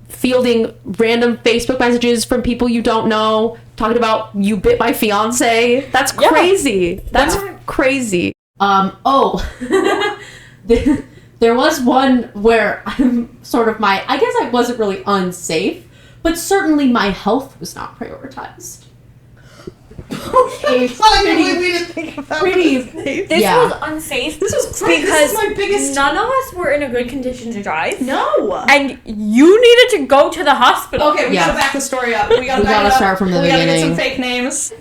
Speaker 3: fielding random Facebook messages from people you don't know, talking about you bit my fiance. That's crazy. That's crazy. There was one where I'm sort of I guess I wasn't really unsafe, but certainly my health was not prioritized.
Speaker 4: We didn't think about
Speaker 5: This was unsafe.
Speaker 4: This was crazy.
Speaker 5: Because
Speaker 4: this is my biggest.
Speaker 5: none of us were in a good condition to drive.
Speaker 4: No.
Speaker 5: And you needed to go to the hospital.
Speaker 4: Okay, we gotta back the story up. We gotta
Speaker 3: start from the beginning.
Speaker 4: We gotta get some fake names.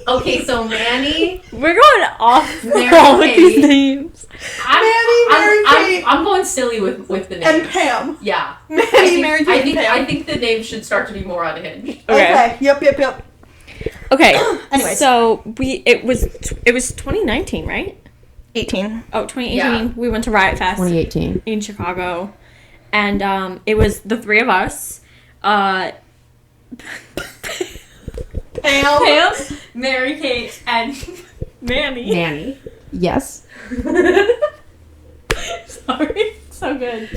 Speaker 3: Okay, so Manny.
Speaker 5: We're going off
Speaker 3: Mary
Speaker 5: with these names.
Speaker 3: I'm going silly with the names.
Speaker 4: And Pam.
Speaker 3: Yeah.
Speaker 4: Manny, Mary, Kate, and Pam.
Speaker 3: I think the names should start to be more unhinged.
Speaker 4: Okay. Yep.
Speaker 5: Okay.
Speaker 4: Anyways.
Speaker 5: So it was 2019, right?
Speaker 4: 18.
Speaker 5: Oh, 2018.
Speaker 3: Yeah.
Speaker 5: We went to Riot Fest
Speaker 3: 2018.
Speaker 5: in Chicago. And it was the three of us. Pam, Mary Kate, and Manny.
Speaker 3: Manny. Yes.
Speaker 5: Sorry. So good.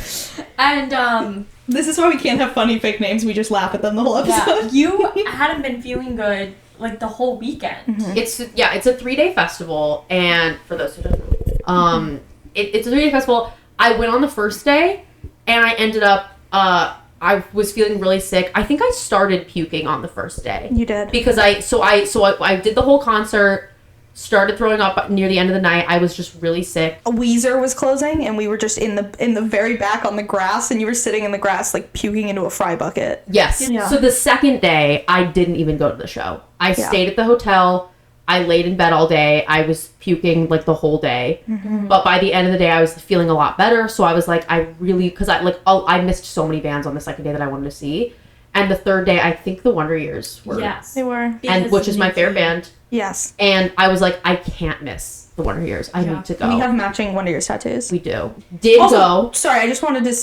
Speaker 5: And
Speaker 4: This is why we can't have funny fake names. We just laugh at them the whole episode.
Speaker 5: you hadn't been feeling good like the whole weekend.
Speaker 3: Mm-hmm. It's a 3-day festival, and for those who don't know, it's a 3-day festival. I went on the first day, and I ended up I was feeling really sick. I think I started puking on the first day.
Speaker 4: You did.
Speaker 3: Because I did the whole concert, started throwing up near the end of the night. I was just really sick.
Speaker 4: A Weezer was closing, and we were just in the very back on the grass, and you were sitting in the grass, like, puking into a fry bucket.
Speaker 3: Yes.
Speaker 4: Yeah.
Speaker 3: So the second day, I didn't even go to the show. I stayed at the hotel. I laid in bed all day. I was puking, like, the whole day. Mm-hmm. But by the end of the day, I was feeling a lot better. So I was like, because I missed so many bands on the second day that I wanted to see. And the third day, I think the Wonder Years were.
Speaker 5: Yes.
Speaker 4: They were.
Speaker 3: And which is my favorite band.
Speaker 4: Yes.
Speaker 3: And I was like, I can't miss the Wonder Years. I need to go.
Speaker 4: We have matching Wonder Years tattoos.
Speaker 3: We do. Did
Speaker 4: also,
Speaker 3: go.
Speaker 4: Sorry, I just wanted to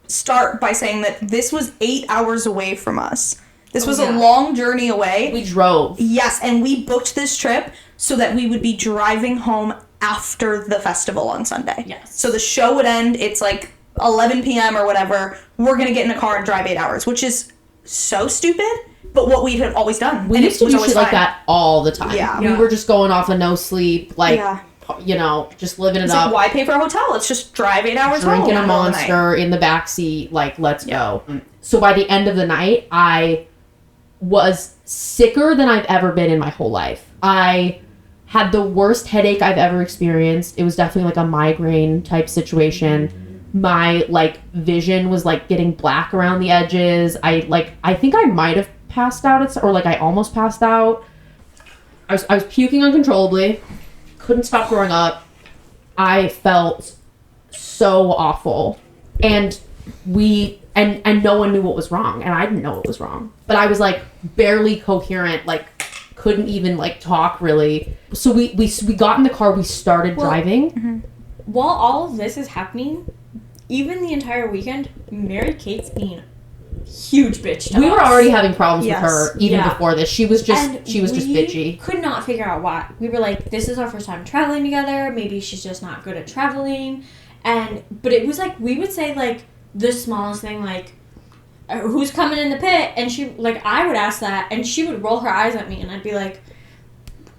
Speaker 4: start by saying that this was 8 hours away from us. This was a long journey away.
Speaker 3: We drove.
Speaker 4: Yes, and we booked this trip so that we would be driving home after the festival on Sunday.
Speaker 5: Yes.
Speaker 4: So the show would end, it's like 11 p.m. or whatever. We're going to get in a car and drive 8 hours, which is so stupid, but what we had always done.
Speaker 3: We used to do shit like that all the time.
Speaker 4: Yeah.
Speaker 3: We were just going off of no sleep, like, just living it
Speaker 4: It's
Speaker 3: up.
Speaker 4: like, why pay for a hotel? Let's just drive 8 hours home.
Speaker 3: Drinking a Monster in the backseat, like, let's go. So by the end of the night, I was sicker than I've ever been in my whole life. I had the worst headache I've ever experienced. It was definitely like a migraine type situation. My like vision was like getting black around the edges. I think I might have passed out or like I almost passed out. I was puking uncontrollably. Couldn't stop throwing up. I felt so awful. And and no one knew what was wrong, and I didn't know what was wrong. But I was like barely coherent, like couldn't even like talk really. So we got in the car, we started driving.
Speaker 5: Mm-hmm. While all of this is happening, even the entire weekend, Mary Kate's being a huge bitch to
Speaker 3: We were
Speaker 5: us.
Speaker 3: already having problems with her even before this. She was just bitchy.
Speaker 5: Could not figure out why. We were like, this is our first time traveling together. Maybe she's just not good at traveling. But it was like we would say like the smallest thing, like who's coming in the pit, and she like I would ask that, and she would roll her eyes at me, and I'd be like,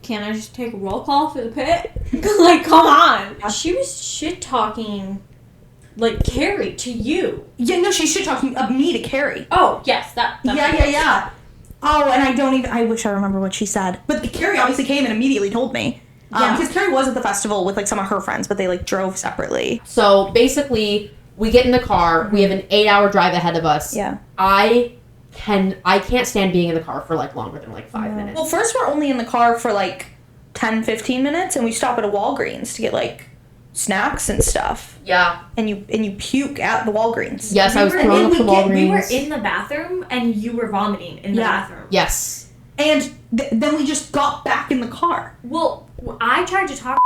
Speaker 5: can I just take a roll call for the pit? Like, come on. She was shit talking like Carrie to you.
Speaker 4: Yeah, no, she's shit talking of me to Carrie.
Speaker 5: Oh yes, that
Speaker 4: Yeah. Oh, and I wish I remember what she said. But Carrie obviously came and immediately told me. Because Carrie was at the festival with like some of her friends, but they like drove separately.
Speaker 3: So basically, we get in the car. We have an 8-hour drive ahead of us.
Speaker 4: Yeah.
Speaker 3: I can't stand being in the car for like longer than like 5 minutes.
Speaker 4: Well, first we're only in the car for like 10-15 minutes, and we stop at a Walgreens to get like snacks and stuff.
Speaker 3: Yeah.
Speaker 4: And you puke at the Walgreens.
Speaker 3: Yes, I was throwing up the Walgreens.
Speaker 5: We were in the bathroom, and you were vomiting in the bathroom.
Speaker 3: Yes.
Speaker 4: And then we just got back in the car.
Speaker 5: Well, I tried to talk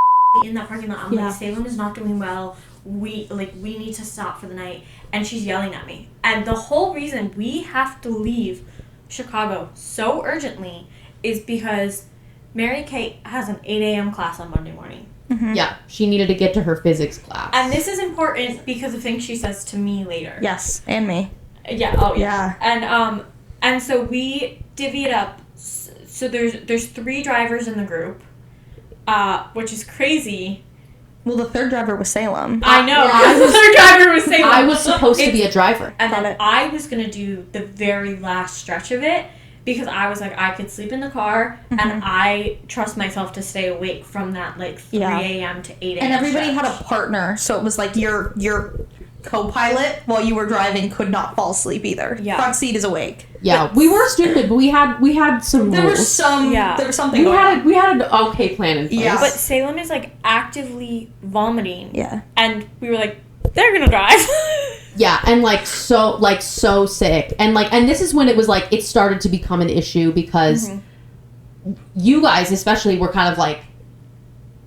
Speaker 5: in that parking lot. I'm like, Salem is not doing well. We need to stop for the night. And she's yelling at me. And the whole reason we have to leave Chicago so urgently is because Mary Kate has an 8 a.m. class on Monday morning.
Speaker 3: Mm-hmm. Yeah, she needed to get to her physics class.
Speaker 5: And this is important because of things she says to me later.
Speaker 4: Yes, and me.
Speaker 5: Yeah. Oh yeah. And so we divvy it up. So there's 3 drivers in the group, which is crazy.
Speaker 4: Well, the third driver was Salem.
Speaker 5: I know. The third driver was Salem.
Speaker 3: I was supposed to be a driver.
Speaker 5: And then I was going to do the very last stretch of it because I was like, I could sleep in the car, and I trust myself to stay awake from that like 3 a.m. to 8 a.m.
Speaker 4: And everybody
Speaker 5: stretch.
Speaker 4: had a partner, so it was like your co-pilot while you were driving could not fall asleep either.
Speaker 5: Yeah.
Speaker 4: Front seat is awake.
Speaker 3: Yeah, we were stupid, but we had some
Speaker 4: There
Speaker 3: rules.
Speaker 4: was something
Speaker 3: We had an okay plan in place.
Speaker 4: Yeah.
Speaker 5: But Salem is like actively vomiting.
Speaker 4: Yeah.
Speaker 5: And we were like, they're gonna drive.
Speaker 3: Yeah, and so sick. And this is when it was like it started to become an issue because you guys especially were kind of like,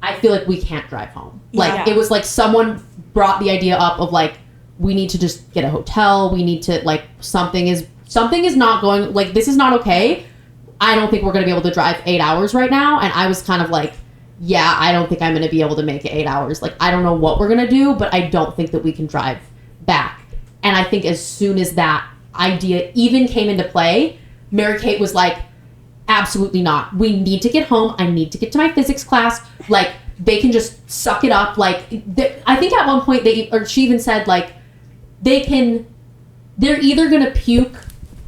Speaker 3: I feel like we can't drive home. Like it was like someone brought the idea up of like, we need to just get a hotel. We need to like something is not going, like this is not okay. I don't think we're going to be able to drive 8 hours right now. And I was kind of like, yeah, I don't think I'm going to be able to make it 8 hours. Like, I don't know what we're going to do, but I don't think that we can drive back. And I think as soon as that idea even came into play, Mary Kate was like, absolutely not. We need to get home. I need to get to my physics class. Like, they can just suck it up. Like, I think at one point she even said like, they're either going to puke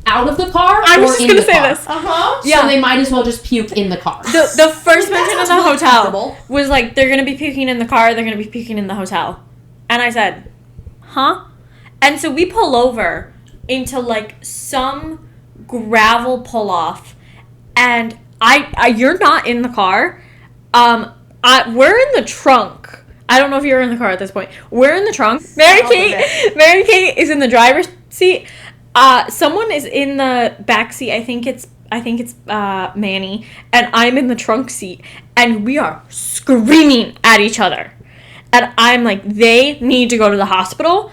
Speaker 3: out of the car
Speaker 5: I was
Speaker 3: or
Speaker 5: just
Speaker 3: in
Speaker 5: gonna
Speaker 3: the
Speaker 5: say
Speaker 3: car.
Speaker 5: this.
Speaker 3: Yeah. So they might as well just puke in the car.
Speaker 5: The first mention in the
Speaker 4: really
Speaker 5: hotel
Speaker 4: comfortable.
Speaker 5: was like, they're gonna be puking in the car, they're gonna be puking in the hotel. And I said, huh? And so we pull over into like some gravel pull off, and you're not in the car. We're in the trunk. I don't know if you're in the car at this point. We're in the trunk. Mary Kate is in the driver's seat. Someone is in the back seat. I think it's Manny, and I'm in the trunk seat, and we are screaming at each other. And I'm like, they need to go to the hospital.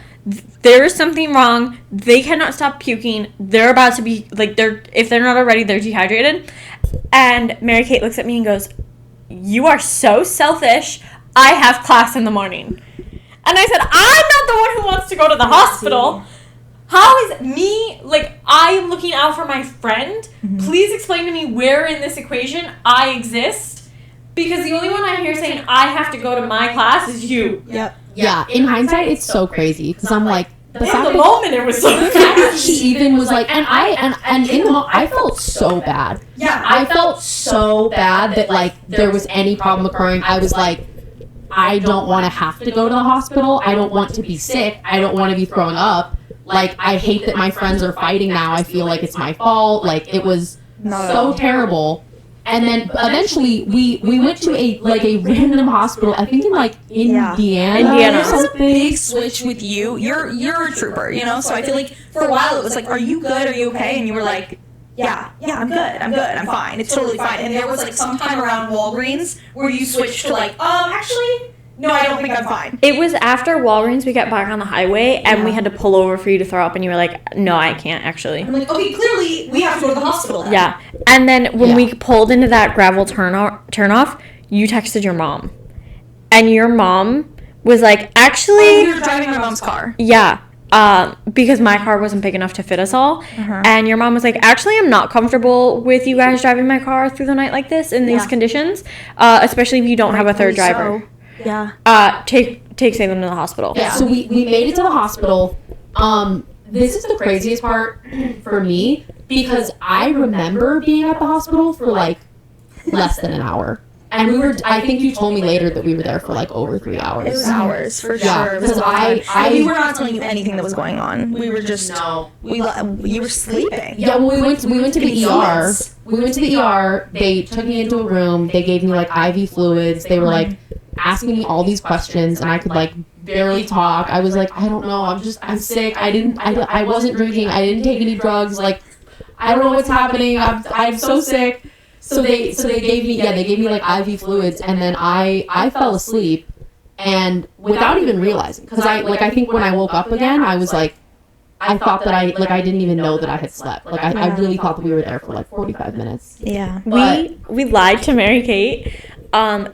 Speaker 5: There is something wrong. They cannot stop puking. They're about to be like, if they're not already, they're dehydrated. And Mary Kate looks at me and goes, "You are so selfish. I have class in the morning." And I said, I'm not the one who wants to go to the hospital. How is me, like, I am looking out for my friend? Please explain to me where in this equation I exist. Because the only one I hear saying I have to go to my class is you.
Speaker 4: Yep.
Speaker 3: Yeah, in hindsight, it's so crazy. Because I'm like,
Speaker 1: the fact that
Speaker 5: moment it was so
Speaker 1: the fact that she even was like, and in the moment, I felt so bad.
Speaker 4: Yeah.
Speaker 1: I felt so bad that like there was any problem occurring. I was like, I don't want to have to go to the hospital. I don't want to be sick. I don't want to be throwing up. Like, I hate that my friends are fighting now. I feel like it's my fault. Like, it was so terrible. And then eventually we went to a random hospital, I think in like Indiana.
Speaker 4: There's a big switch with you. You're a trooper, you know? So I feel like for a while it was like, are you good? Are you okay? And you were like, yeah, I'm good. I'm fine. It's totally fine. And there was like some time around Walgreens where you switched to like, actually, no, I don't think I'm fine.
Speaker 5: It was after Walgreens we got back on the highway and we had to pull over for you to throw up and you were like, no, I can't actually.
Speaker 4: I'm like, okay, clearly we have to go to the hospital then.
Speaker 5: Yeah. And then when we pulled into that gravel turn off, you texted your mom. And your mom was like, actually...
Speaker 4: You were driving my mom's car.
Speaker 5: Yeah. Because my car wasn't big enough to fit us all. And your mom was like, actually, I'm not comfortable with you guys driving my car through the night like this in these conditions, especially if you don't have a third driver.
Speaker 4: Yeah.
Speaker 5: Take Salem to the hospital.
Speaker 1: Yeah. So we made it to the hospital. This is the craziest part for me because I remember being at the hospital for like less than an hour. And I think you told me later that we were there for like over 3 hours.
Speaker 4: It was hours, for
Speaker 1: Yeah,
Speaker 4: sure.
Speaker 1: because
Speaker 4: we were not telling you anything that was going on. We were just...
Speaker 1: No.
Speaker 4: You were sleeping.
Speaker 1: Yeah, well, we went to the ER. We went to the ER. They took me into a room. They gave me like IV fluids. They were like asking me all these questions, and I could like barely talk. I was like, I don't know. I'm sick. I wasn't drinking. I didn't take any drugs. Like, I don't know what's happening. I'm so sick. So they gave me like IV fluids, and then I fell asleep, and without even realizing, because I think when I woke up again, I was like, I thought that I didn't even know that I had slept. Like, I really thought that we were there for like 45 minutes.
Speaker 4: Yeah.
Speaker 5: We lied to Mary Kate,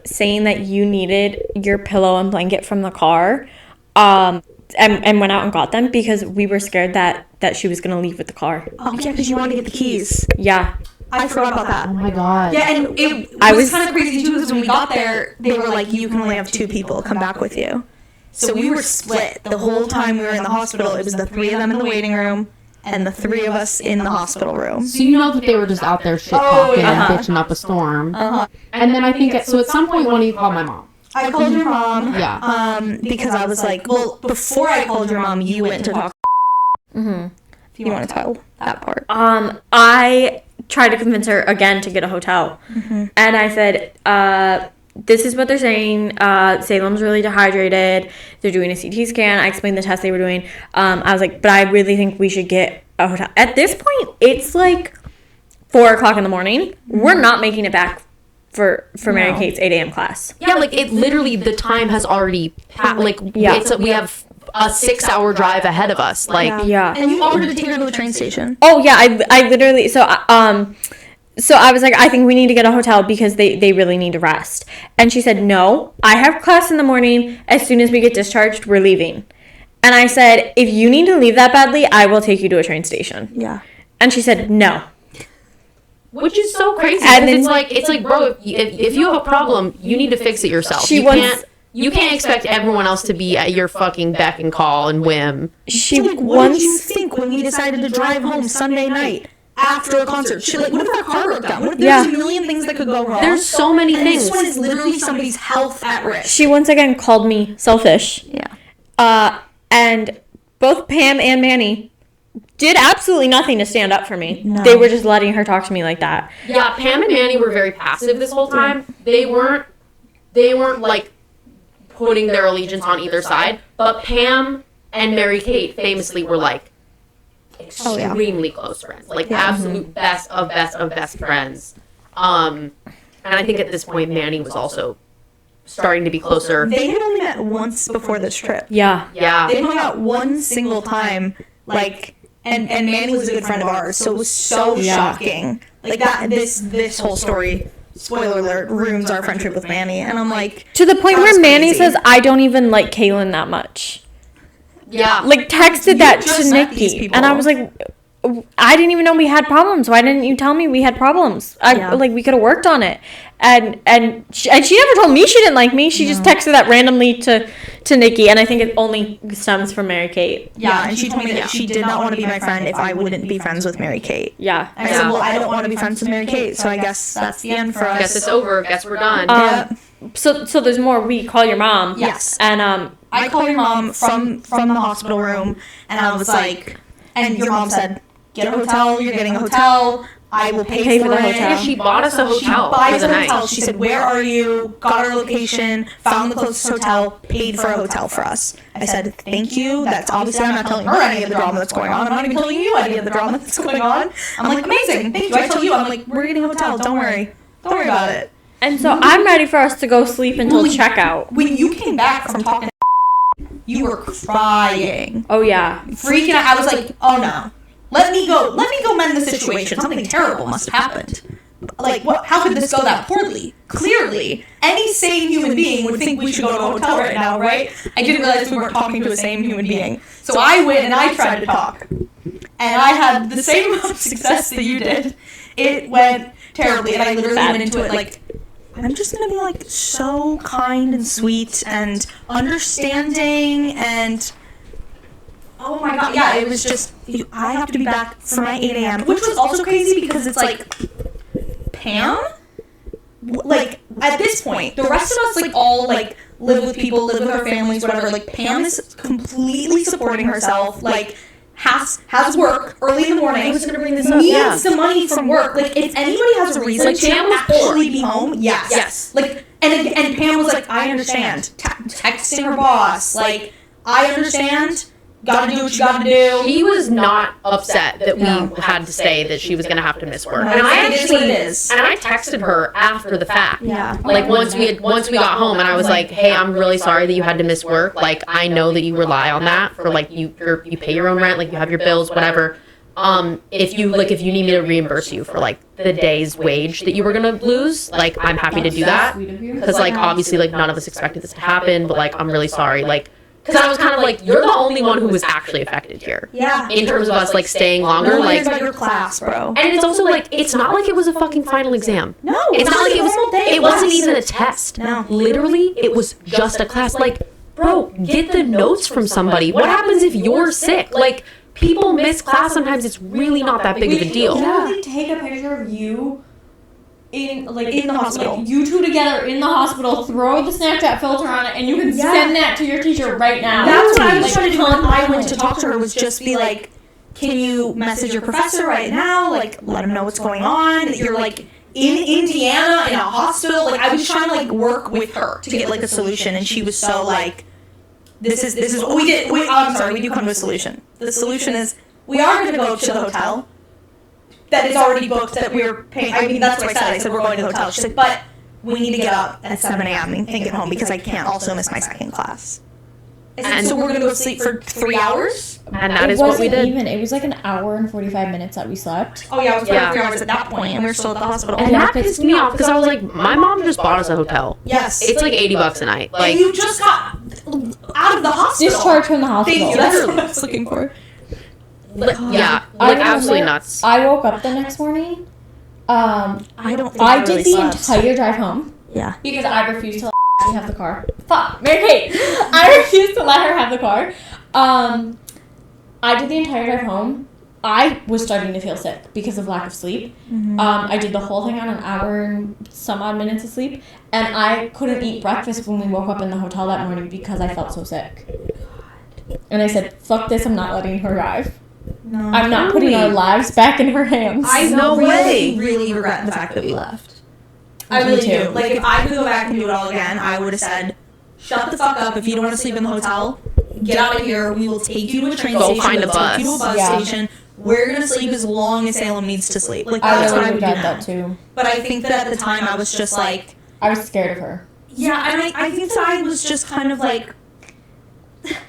Speaker 5: saying that you needed your pillow and blanket from the car, and went out and got them because we were scared that she was gonna leave with the car.
Speaker 4: Oh yeah, because you wanted to get the keys.
Speaker 5: Yeah.
Speaker 4: I forgot about that.
Speaker 1: Oh my god.
Speaker 4: Yeah, and it was kind of crazy too because when we got there, they were like, you can only have 2 people come back with you. So we were split the whole time we were in the hospital. It was the 3 of them in the waiting room and the 3 of us in the hospital room.
Speaker 1: So you know that they were just out there shit talking and bitching up a storm. And then I think at some point one of you called my mom.
Speaker 4: I called your mom.
Speaker 1: Yeah.
Speaker 4: Because I was like, well, before I called your mom, you went to talk. If you want to tell that part.
Speaker 5: I tried to convince her again to get a hotel. And I said, this is what they're saying. Salem's really dehydrated. They're doing a CT scan. I explained the test they were doing. I was like, but I really think we should get a hotel. At this point, it's like 4 o'clock in the morning. We're not making it back for Mary Kate's 8 a.m. class.
Speaker 3: Yeah, like it literally, the time has already passed. Like, we have a 6-hour drive ahead of us. Like,
Speaker 5: Yeah.
Speaker 4: And you offered to take her to the train station.
Speaker 5: Oh yeah, I literally so I was like, I think we need to get a hotel because they really need to rest. And she said, no, I have class in the morning. As soon as we get discharged, we're leaving. And I said, if you need to leave that badly, I will take you to a train station.
Speaker 4: Yeah.
Speaker 5: And she said, no.
Speaker 3: which is so crazy.
Speaker 5: And
Speaker 3: Because it's like, bro, if you have a problem, you need to fix it yourself. You can't expect everyone else to be at your fucking beck and call and whim.
Speaker 4: What did you think when we decided to drive home Sunday night after a concert? What if our car broke down? What if there's a million things that could go wrong?
Speaker 3: There's so many
Speaker 4: and
Speaker 3: things.
Speaker 4: this one is literally somebody's health at risk.
Speaker 5: She once again called me selfish.
Speaker 4: Yeah.
Speaker 5: And both Pam and Manny did absolutely nothing to stand up for me.
Speaker 4: No.
Speaker 5: They were just letting her talk to me like that.
Speaker 3: Yeah, Pam and Manny were very passive this whole time. They weren't like putting their allegiance on either side. But Pam and Mary Kate famously were like extremely close friends. Like absolute best of best friends. And I think at this point Manny was also starting to be closer.
Speaker 4: They had only met once before this trip.
Speaker 5: Yeah.
Speaker 3: Yeah.
Speaker 4: They hung out one single time, like, and Manny was a good friend of ours, so it was so shocking. Like that, this whole story, spoiler alert, ruins our friendship with Manny, and I'm like,
Speaker 5: To the point where Manny
Speaker 4: crazy.
Speaker 5: says, I don't even like Kaylin that much.
Speaker 3: Yeah.
Speaker 5: Like, texted that to
Speaker 4: just met these
Speaker 5: Nikki.
Speaker 4: people.
Speaker 5: And I was like, I didn't even know we had problems. Why didn't you tell me we had problems? Like, we could have worked on it. And she never told me she didn't like me. She just texted that randomly to Nikki, and I think it only stems from Mary Kate.
Speaker 4: Yeah, and she told me that she did not want to be my friend if I wouldn't be friends with Mary Kate.
Speaker 5: Yeah.
Speaker 4: I said, well, I don't want to be friends with Mary Kate, so I guess that's the end for us.
Speaker 3: Guess it's over. Guess we're done.
Speaker 5: So there's more. We call your mom.
Speaker 4: Yes.
Speaker 5: And
Speaker 4: I called your mom from the hospital room, and I was like, and your mom said, get a hotel, you're getting a hotel, I will pay for the hotel.
Speaker 3: Yeah, she bought us a hotel.
Speaker 4: She buys
Speaker 3: for the
Speaker 4: a hotel.
Speaker 3: night.
Speaker 4: She said, where are you? Got our location, found the closest hotel, paid for a hotel for us. I said, thank you. That's obviously, I'm not telling her any of the drama that's going on. I'm not even telling you any of the drama that's going on. I'm like, amazing, thank you. I tell you, I'm like, we're getting a hotel, don't worry. Don't worry about it.
Speaker 5: And so I'm ready for us to go sleep until checkout.
Speaker 4: When you came back from talking you were crying.
Speaker 5: Oh, yeah.
Speaker 4: Freaking out. I was like, oh no. Let me go mend the situation. Something terrible must have happened. Like, what? How could this go that poorly? Clearly, any sane human being would think we should go to a hotel right now, right? I didn't realize we weren't talking to a sane human being. So I went and I tried to talk. And I had the same amount of success that you did. It went terribly, and I literally went into it like, I'm just gonna be like so kind and sweet and understanding and oh my god, yeah, it was just, I have to be back for my 8 a.m., which was also crazy because it's like, Pam? Like, at this point, the rest of us, like, all, like, live with people, live with our families, whatever, like, Pam is completely supporting herself, like, has work early in the morning.
Speaker 3: I was gonna bring this up.
Speaker 4: Needs the money from work. Like, if anybody has a reason
Speaker 3: like,
Speaker 4: to actually be home, yes. Like, and Pam was like, I understand. Texting her boss, like, I understand. Gotta do what you gotta do.
Speaker 3: She was not upset that we had to say that she was gonna have to miss work.
Speaker 4: No,
Speaker 3: and I
Speaker 4: it is what it is.
Speaker 3: And I texted her after the fact.
Speaker 4: Yeah.
Speaker 3: Like once we got home, and I was like, "Hey, I'm really sorry that you had to miss work. Like I know that you rely on that for like you pay your own rent, like you have your bills, whatever. If you need me to reimburse you for like the day's wage that you were gonna lose, like I'm happy to do that because like obviously like none of us expected this to happen, but like I'm really sorry, like." Because I was kind of like, you're the only one who was actually affected here.
Speaker 4: Yeah.
Speaker 3: In terms of us, like, staying longer.
Speaker 4: No one
Speaker 3: like,
Speaker 4: cares about your class, bro.
Speaker 3: And it's also, like, it's not like it was a fucking final exam.
Speaker 4: No.
Speaker 3: It's not like it wasn't
Speaker 4: class.
Speaker 3: even a test.
Speaker 4: No.
Speaker 3: Literally, it was just a class. Like, bro, get the notes from somebody. What happens if you're sick? Like, people miss class sometimes. It's really not that big of a deal.
Speaker 5: Literally take a picture of you in
Speaker 4: the hospital.
Speaker 5: Like, you two together in the hospital, throw the Snapchat filter on it, and you can send that to your teacher right now.
Speaker 4: That's what I was trying to do when I went to talk to her, was just be like, can you message your professor right now? Like, let him know what's going on. You're like in Indiana in a hospital. Like, I was trying to like work with her to get like a solution, and she was so like, this is what we did. I'm sorry, we do come to a solution. The solution is we are going to go to the hotel that is already booked that we're paying. I mean, that's what I said. I said we're going to the hotel. She said, but we need to get up at 7 a.m. and get home because I can't also miss my second class. And so we're going to go sleep for 3 hours?
Speaker 3: And that is what we did.
Speaker 5: It was like an hour and 45 minutes that we slept.
Speaker 4: Oh, yeah, it was like 3 hours at that point, and we were still at the hospital.
Speaker 3: And that pissed me off because I was like, my mom just bought us a hotel.
Speaker 4: Yes.
Speaker 3: It's like $80 a night. Like,
Speaker 4: and you just got out of the hospital.
Speaker 5: Discharged from the hospital.
Speaker 4: Thank you. That's what I was looking for.
Speaker 3: yeah, like absolutely nuts.
Speaker 5: I woke up the next morning.
Speaker 4: I don't think
Speaker 5: I
Speaker 4: really
Speaker 5: did the
Speaker 4: slept.
Speaker 5: entire drive home.
Speaker 4: Yeah.
Speaker 5: Because I refused to let her have the car. Fuck, Mary Kate. I refused to let her have the car. I did the entire drive home. I was starting to feel sick because of lack of sleep.
Speaker 4: Mm-hmm.
Speaker 5: I did the whole thing on an hour and some odd minutes of sleep, and I couldn't eat breakfast when we woke up in the hotel that morning because I felt so sick. And I said, fuck this, I'm not letting her drive.
Speaker 4: No.
Speaker 5: I'm not putting our lives back in her hands.
Speaker 4: I
Speaker 3: No way.
Speaker 4: really regret the fact that we left.
Speaker 5: I
Speaker 4: I really
Speaker 5: Me too.
Speaker 4: do. Like, if I could go back and do it all again, I would have said, shut the fuck up. If you don't want to sleep in the hotel, get out of here. We will take you to a train
Speaker 3: Go
Speaker 4: station.
Speaker 3: find a
Speaker 4: We'll take you to a
Speaker 3: bus.
Speaker 4: bus
Speaker 5: Yeah.
Speaker 4: station. We're going to sleep as long as Salem needs to sleep. Like,
Speaker 5: I
Speaker 4: that's what I
Speaker 5: really
Speaker 4: would do
Speaker 5: regret
Speaker 4: now.
Speaker 5: that too.
Speaker 4: But I think that at the time, I was just like,
Speaker 5: I was scared of her.
Speaker 4: yeah, and I think that I was just kind of like,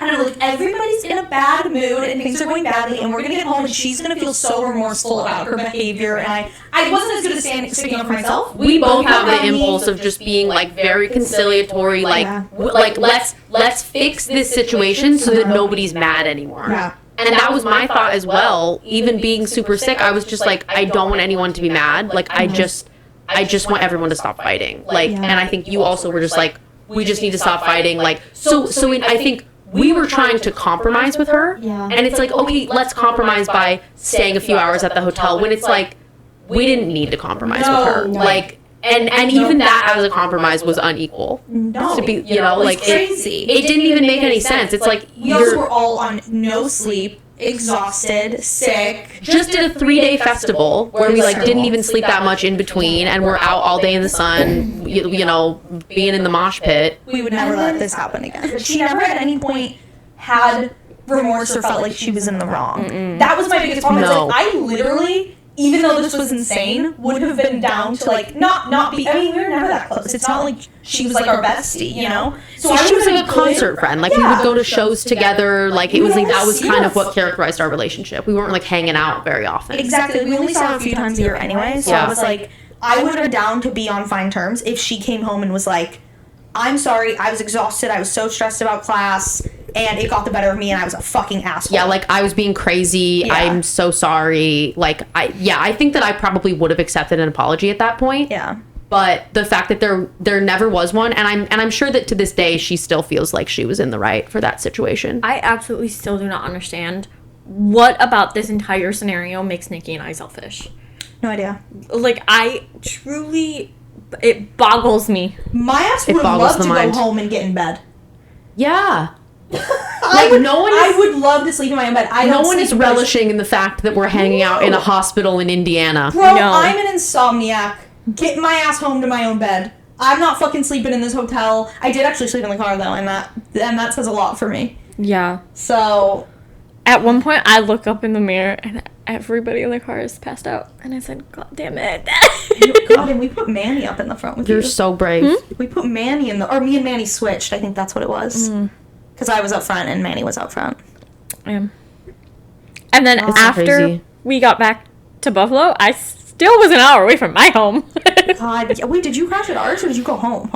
Speaker 4: I don't know, like, everybody's in a bad mood and things are going badly, and we're going to get home and she's going to feel so remorseful about her behavior, and I wasn't as good at sticking up for myself.
Speaker 3: We both have the impulse of just being like very conciliatory, like
Speaker 4: Yeah.
Speaker 3: like let's fix this situation so that nobody's mad anymore.
Speaker 4: Yeah.
Speaker 3: And that was my thought as well. Even being super sick, I was just like, I don't want anyone to be mad. Like, I just want everyone to stop fighting. Like, and I think you also were just like, we just need to stop fighting. Like, I think we were trying to compromise with her.
Speaker 2: Yeah.
Speaker 3: And it's like, okay, let's compromise by staying a few hours at the hotel, when it's like, we didn't need to compromise with her.
Speaker 4: No.
Speaker 3: Like, and even that as a compromise was unequal.
Speaker 4: No.
Speaker 3: To be, you know, like,
Speaker 4: crazy.
Speaker 3: it didn't even make any sense. It's like,
Speaker 4: We also were all on no sleep, exhausted, sick.
Speaker 3: just did a 3-day festival where we like didn't even sleep that much in between, and we're out all day in the sun, you know, being in the mosh pit.
Speaker 4: We would never let this happen again. She never at any point had remorse or felt like she was in the wrong. That was my biggest problem. It's
Speaker 3: No.
Speaker 4: like, I literally, even though this was insane, would have been down to like not be. I mean, we were never that close. It's not like she was like our bestie, you know.
Speaker 3: So she was like a concert friend. Like, we would go to shows together. Like, it was like, that was kind of what characterized our relationship. We weren't like hanging out very often.
Speaker 4: Exactly. We only saw her a few times a year anyway. So
Speaker 3: Yeah.
Speaker 4: I was like, I would have been down to be on fine terms if she came home and was like, I'm sorry, I was exhausted, I was so stressed about class, and it got the better of me, and I was a fucking asshole.
Speaker 3: Yeah, like, I was being crazy.
Speaker 4: Yeah.
Speaker 3: I'm so sorry. Like, I think that I probably would have accepted an apology at that point.
Speaker 4: Yeah.
Speaker 3: But the fact that there never was one, and I'm sure that to this day she still feels like she was in the right for that situation.
Speaker 5: I absolutely still do not understand what about this entire scenario makes Nikki and I selfish.
Speaker 4: No idea.
Speaker 5: Like, I truly, it boggles me.
Speaker 4: My ass
Speaker 3: It
Speaker 4: would
Speaker 3: boggles
Speaker 4: love
Speaker 3: the
Speaker 4: to
Speaker 3: mind.
Speaker 4: go home and get in bed.
Speaker 3: Yeah.
Speaker 4: Like,
Speaker 3: no one
Speaker 4: I
Speaker 3: is-
Speaker 4: would love to sleep in my own bed.
Speaker 3: No one is relishing in the fact that we're hanging out in a hospital in Indiana.
Speaker 4: Bro,
Speaker 5: No.
Speaker 4: I'm an insomniac. Get my ass home to my own bed. I'm not fucking sleeping in this hotel. I did actually sleep in the car though, and that says a lot for me.
Speaker 5: Yeah.
Speaker 4: So
Speaker 5: At one point, I look up in the mirror and everybody in the car is passed out. And I said, God damn it.
Speaker 4: God, and we put Manny up in the front with
Speaker 3: You're
Speaker 4: you.
Speaker 3: so brave.
Speaker 4: We put Manny in or me and Manny switched. I think that's what it was. Because I was up front and Manny was out front.
Speaker 5: And then
Speaker 3: That's
Speaker 5: after
Speaker 3: crazy.
Speaker 5: we got back to Buffalo, I still was an hour away from my home.
Speaker 4: God, yeah, wait, did you crash at ours or did you go home?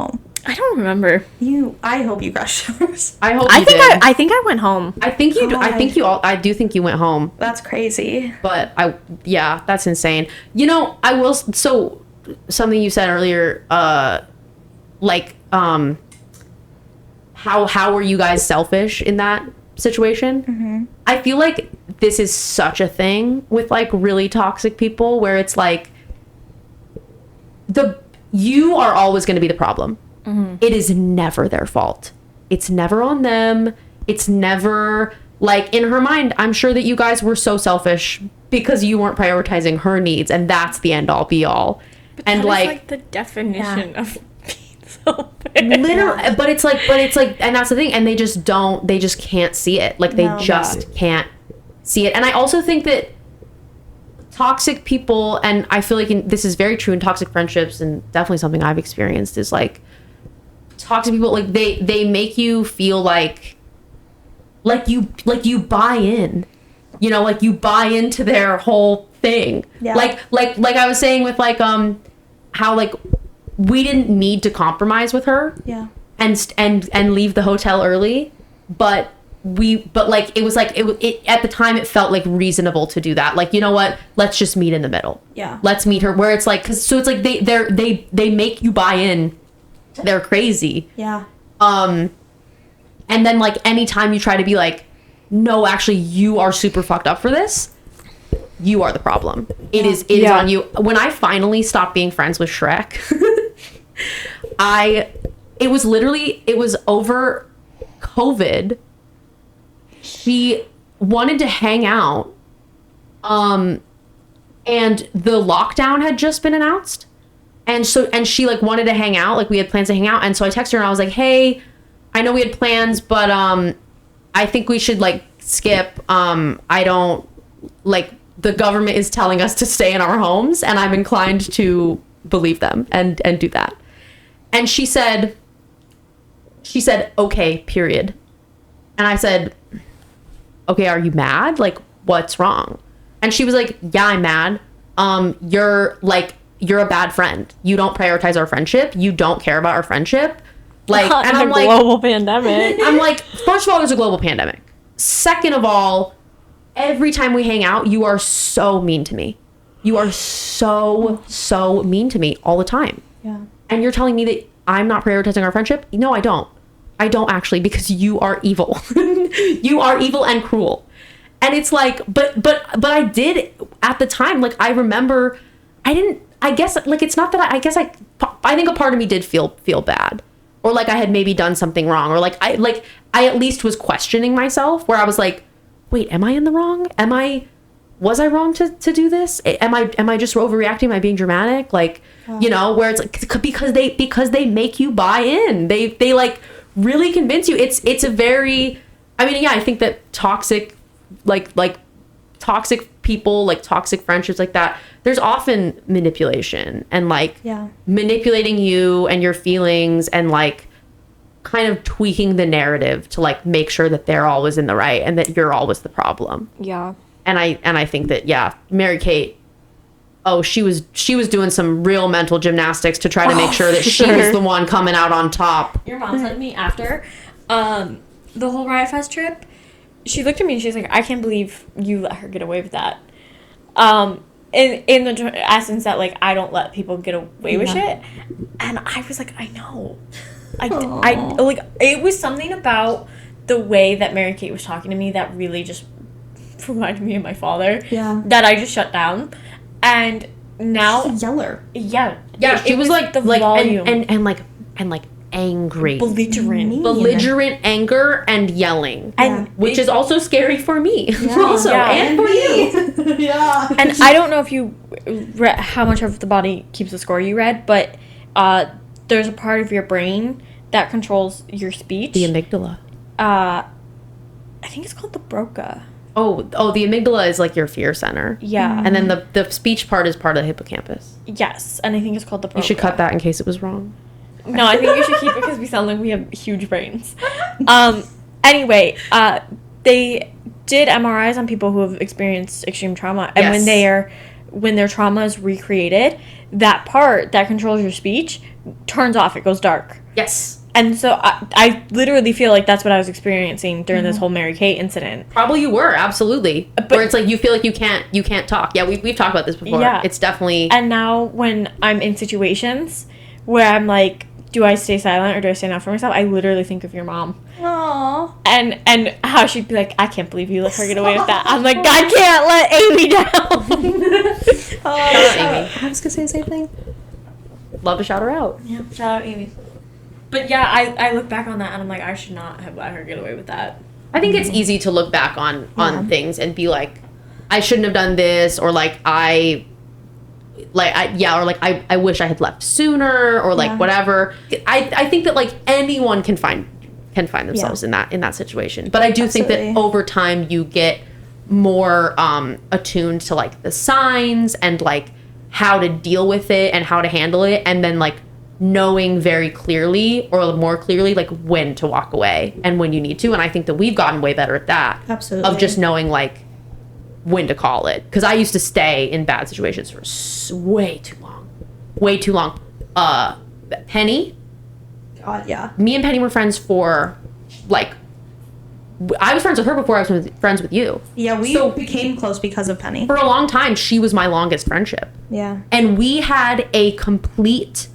Speaker 5: I don't remember.
Speaker 4: I hope you crashed at ours.
Speaker 3: I hope
Speaker 5: I
Speaker 3: you
Speaker 5: think
Speaker 3: did.
Speaker 5: I think I went home.
Speaker 3: I think you do. I think you all. I do think you went home.
Speaker 4: That's crazy.
Speaker 3: But yeah, that's insane. You know, I will. So something you said earlier, like, how were you guys selfish in that situation? Mm-hmm. I feel like this is such a thing with like really toxic people, where it's like you are always going to be the problem. Mm-hmm. It is never their fault. It's never on them. It's never, like, in her mind, I'm sure that you guys were so selfish because you weren't prioritizing her needs, and that's the end all be all. And
Speaker 5: That is,
Speaker 3: like
Speaker 5: the definition of being selfish.
Speaker 3: literally, but it's like, and that's the thing, and they just can't see it. Like, they just can't see it. And I also think that toxic people, and I feel like this is very true in toxic friendships, and definitely something I've experienced, is like toxic people, like they make you feel like you buy in, you know, like you buy into their whole thing.
Speaker 4: Yeah.
Speaker 3: Like I was saying with like how like we didn't need to compromise with her.
Speaker 4: Yeah.
Speaker 3: And leave the hotel early, but like it was like it at the time it felt like reasonable to do that. Like, you know what, let's just meet in the middle.
Speaker 4: Yeah.
Speaker 3: Let's meet her where it's like, so it's like they make you buy in. They're crazy.
Speaker 4: Yeah.
Speaker 3: And then like anytime you try to be like, no, actually you are super fucked up for this, you are the problem. It is on you. When I finally stopped being friends with Shrek, it was over COVID. She wanted to hang out. And the lockdown had just been announced. And she like wanted to hang out, like we had plans to hang out. And so I texted her and I was like, hey, I know we had plans, but I think we should like skip. I don't like, the government is telling us to stay in our homes, and I'm inclined to believe them and do that. And she said, okay, period. And I said, okay, are you mad? Like, what's wrong? And she was like, yeah, I'm mad. You're a bad friend. You don't prioritize our friendship. You don't care about our friendship. Like, and I'm like,
Speaker 5: global pandemic.
Speaker 3: I'm like, first of all, there's a global pandemic. Second of all,
Speaker 1: every time we hang out, you are so mean to me. You are so mean to me all the time.
Speaker 4: Yeah.
Speaker 1: And you're telling me that I'm not prioritizing our friendship? No, I don't. I don't actually, because you are evil. You are evil and cruel. And it's like, but I did at the time, like, I remember, I guess, like, it's not that I think a part of me did feel bad. Or like I had maybe done something wrong. Or like I at least was questioning myself, where I was like, wait, am I in the wrong? Was I wrong to do this? Am I just overreacting? Am I being dramatic? Like, you know, where it's like, because they make you buy in. They like really convince you. It's a very, I mean, yeah, I think that toxic people, like toxic friendships like that, there's often manipulation and like manipulating you and your feelings and like kind of tweaking the narrative to like make sure that they're always in the right and that you're always the problem.
Speaker 5: Yeah.
Speaker 1: And I think that, yeah, Mary Kate, she was doing some real mental gymnastics to try to make sure that she was the one coming out on top.
Speaker 5: Your mom said to me after the whole Riot Fest trip, she looked at me and she's like, I can't believe you let her get away with that. In the essence that, like, I don't let people get away with shit. And I was like, I know. I like, it was something about the way that Mary Kate was talking to me that really just reminded me of my father. Yeah. That I just shut down. And now...
Speaker 4: She's a yeller.
Speaker 5: Yeah.
Speaker 1: Yeah, she was like the volume. And angry. Belligerent anger and yelling. And which is also scary for me. Yeah. And for you.
Speaker 4: Yeah.
Speaker 5: And I don't know if you read how much of The Body Keeps the Score you read, but there's a part of your brain that controls your speech.
Speaker 1: The amygdala.
Speaker 5: I think it's called the Broca.
Speaker 1: Oh, the amygdala is like your fear center.
Speaker 5: Yeah.
Speaker 1: And then the speech part is part of the hippocampus.
Speaker 5: Yes, and I think it's called the Broca.
Speaker 1: You should cut that in case it was wrong.
Speaker 5: No, I think you should keep it because we sound like we have huge brains. Anyway, they did MRIs on people who have experienced extreme trauma, and when their trauma is recreated, that part that controls your speech turns off. It goes dark.
Speaker 1: Yes.
Speaker 5: And so I literally feel like that's what I was experiencing during this whole Mary Kate incident.
Speaker 1: Probably you were, absolutely. But where it's like you feel like you can't talk. Yeah, we've talked about this before. Yeah. It's definitely...
Speaker 5: And now when I'm in situations where I'm like, do I stay silent or do I stand up for myself? I literally think of your mom.
Speaker 4: Aww.
Speaker 5: And how she'd be like, I can't believe you let her get away with that. I'm like, I can't let Amy down.
Speaker 4: Amy. I was gonna say the same thing.
Speaker 1: Love to shout her out.
Speaker 5: Yeah, shout out Amy. But yeah, I look back on that and I'm like, I should not have let her get away with that.
Speaker 1: I think it's easy to look back on things and be like, I shouldn't have done this, or like I wish I had left sooner, or like whatever. I think that like anyone can find themselves in that situation. But I do think that over time you get more attuned to like the signs and like how to deal with it and how to handle it, and then like knowing very clearly or more clearly like when to walk away and when you need to. And I think that we've gotten way better at that.
Speaker 4: Absolutely.
Speaker 1: Of just knowing like when to call it, because I used to stay in bad situations for way too long. Penny,
Speaker 4: God, yeah,
Speaker 1: me and Penny were friends for like, I was friends with her before I was friends with you.
Speaker 4: Yeah, we became close because of Penny.
Speaker 1: For a long time, she was my longest friendship.
Speaker 4: Yeah.
Speaker 1: And we had a complete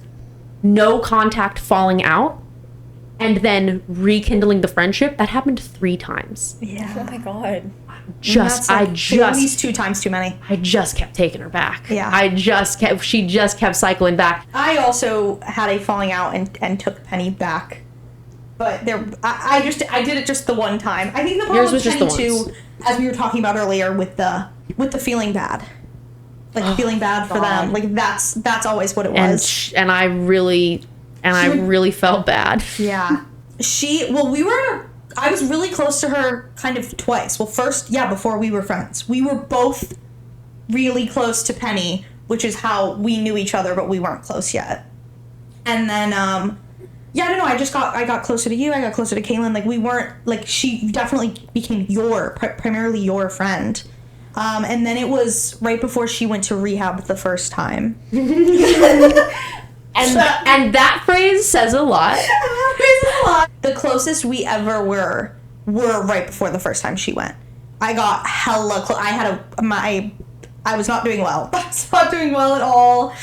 Speaker 1: no contact falling out and then rekindling the friendship. That happened 3 times.
Speaker 4: Yeah.
Speaker 5: Oh my God.
Speaker 4: At least 2 times too many.
Speaker 1: I just kept taking her back.
Speaker 4: Yeah.
Speaker 1: She just kept cycling back.
Speaker 4: I also had a falling out and took Penny back. But I did it just the one time. I think the problem was just too, as we were talking about earlier, with the feeling bad. Like feeling bad for them. Like that's always what it was.
Speaker 1: And I really felt bad.
Speaker 4: Yeah. I was really close to her kind of twice. Well, first, before we were friends. We were both really close to Penny, which is how we knew each other, but we weren't close yet. And then, I don't know, I got closer to you, I got closer to Caitlin. Like, we weren't, like, she definitely became primarily your friend. And then it was right before she went to rehab the first time.
Speaker 1: And that phrase says a lot.
Speaker 4: The closest we ever were right before the first time she went. I got hella close. I was not doing well. I was not doing well at all.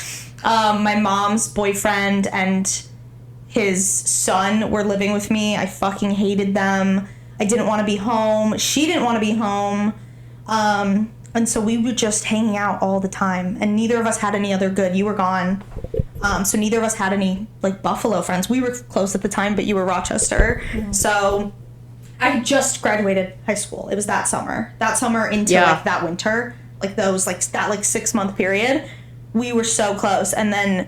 Speaker 4: My mom's boyfriend and his son were living with me. I fucking hated them. I didn't want to be home. She didn't want to be home. And so we were just hanging out all the time. And neither of us had any other good. You were gone. So neither of us had any, like, Buffalo friends. We were close at the time, but you were Rochester. Mm-hmm. So I just graduated high school. It was that summer. That summer into, like, that winter. Like, those, like, that, like, 6-month period. We were so close. And then,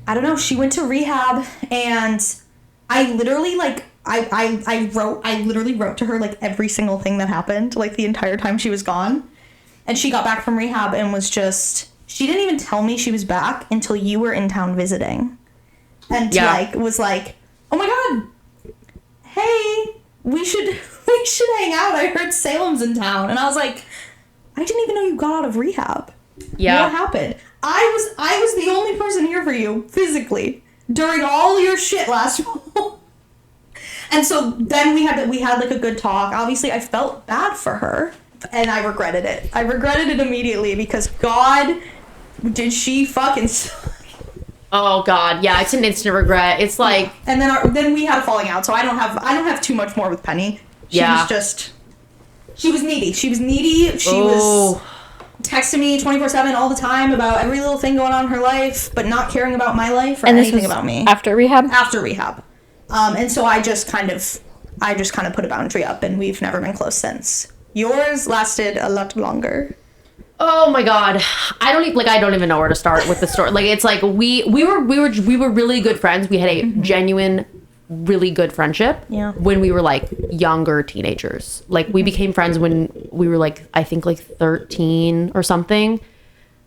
Speaker 4: I don't know, she went to rehab. And I literally, like, I literally wrote to her, like, every single thing that happened, like, the entire time she was gone. And she got back from rehab and was just... She didn't even tell me she was back until you were in town visiting. And, like, was like, oh my god, hey, we should hang out. I heard Salem's in town. And I was like, I didn't even know you got out of rehab. Yeah. What happened? I was the only person here for you, physically, during all your shit last fall. And so then we had like a good talk. Obviously, I felt bad for her. And I regretted it. I regretted it immediately because, God, did she fucking suck.
Speaker 3: Oh, God. Yeah, it's an instant regret. It's like...
Speaker 4: And then we had a falling out, so I don't have too much more with Penny. She was needy. She was needy. She was texting me 24/7 all the time about every little thing going on in her life, but not caring about my life or anything about me.
Speaker 5: After rehab?
Speaker 4: After rehab. And so I just kind of put a boundary up, and we've never been close since. Yours lasted a lot longer.
Speaker 3: Oh my God, I don't even know where to start with the story. Like, it's like we were really good friends. We had a genuine, really good friendship.
Speaker 4: Yeah.
Speaker 3: When we were like younger teenagers. Like, we became friends when we were like, I think like 13 or something.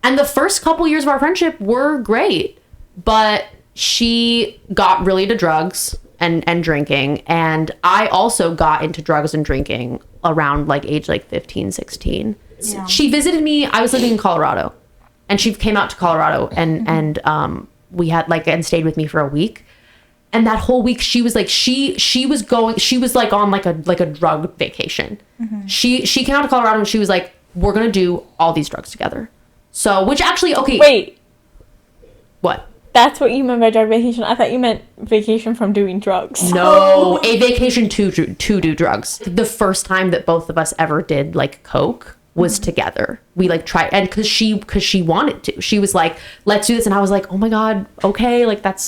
Speaker 3: And the first couple years of our friendship were great, but she got really into drugs and drinking, and I also got into drugs and drinking around like age like 15, 16. Yeah. She visited me. I was living in Colorado, and she came out to Colorado and we had like, and stayed with me for a week. And that whole week she was like, she was like on like a drug vacation. Mm-hmm. She came out to Colorado and she was like, we're going to do all these drugs together. So, which actually, okay.
Speaker 5: Wait.
Speaker 3: What?
Speaker 5: That's what you meant by drug vacation. I thought you meant vacation from doing drugs.
Speaker 3: No, a vacation to do drugs. The first time that both of us ever did like coke was together. We like tried, and cause she wanted to. She was like, let's do this, and I was like, oh my God, okay, like that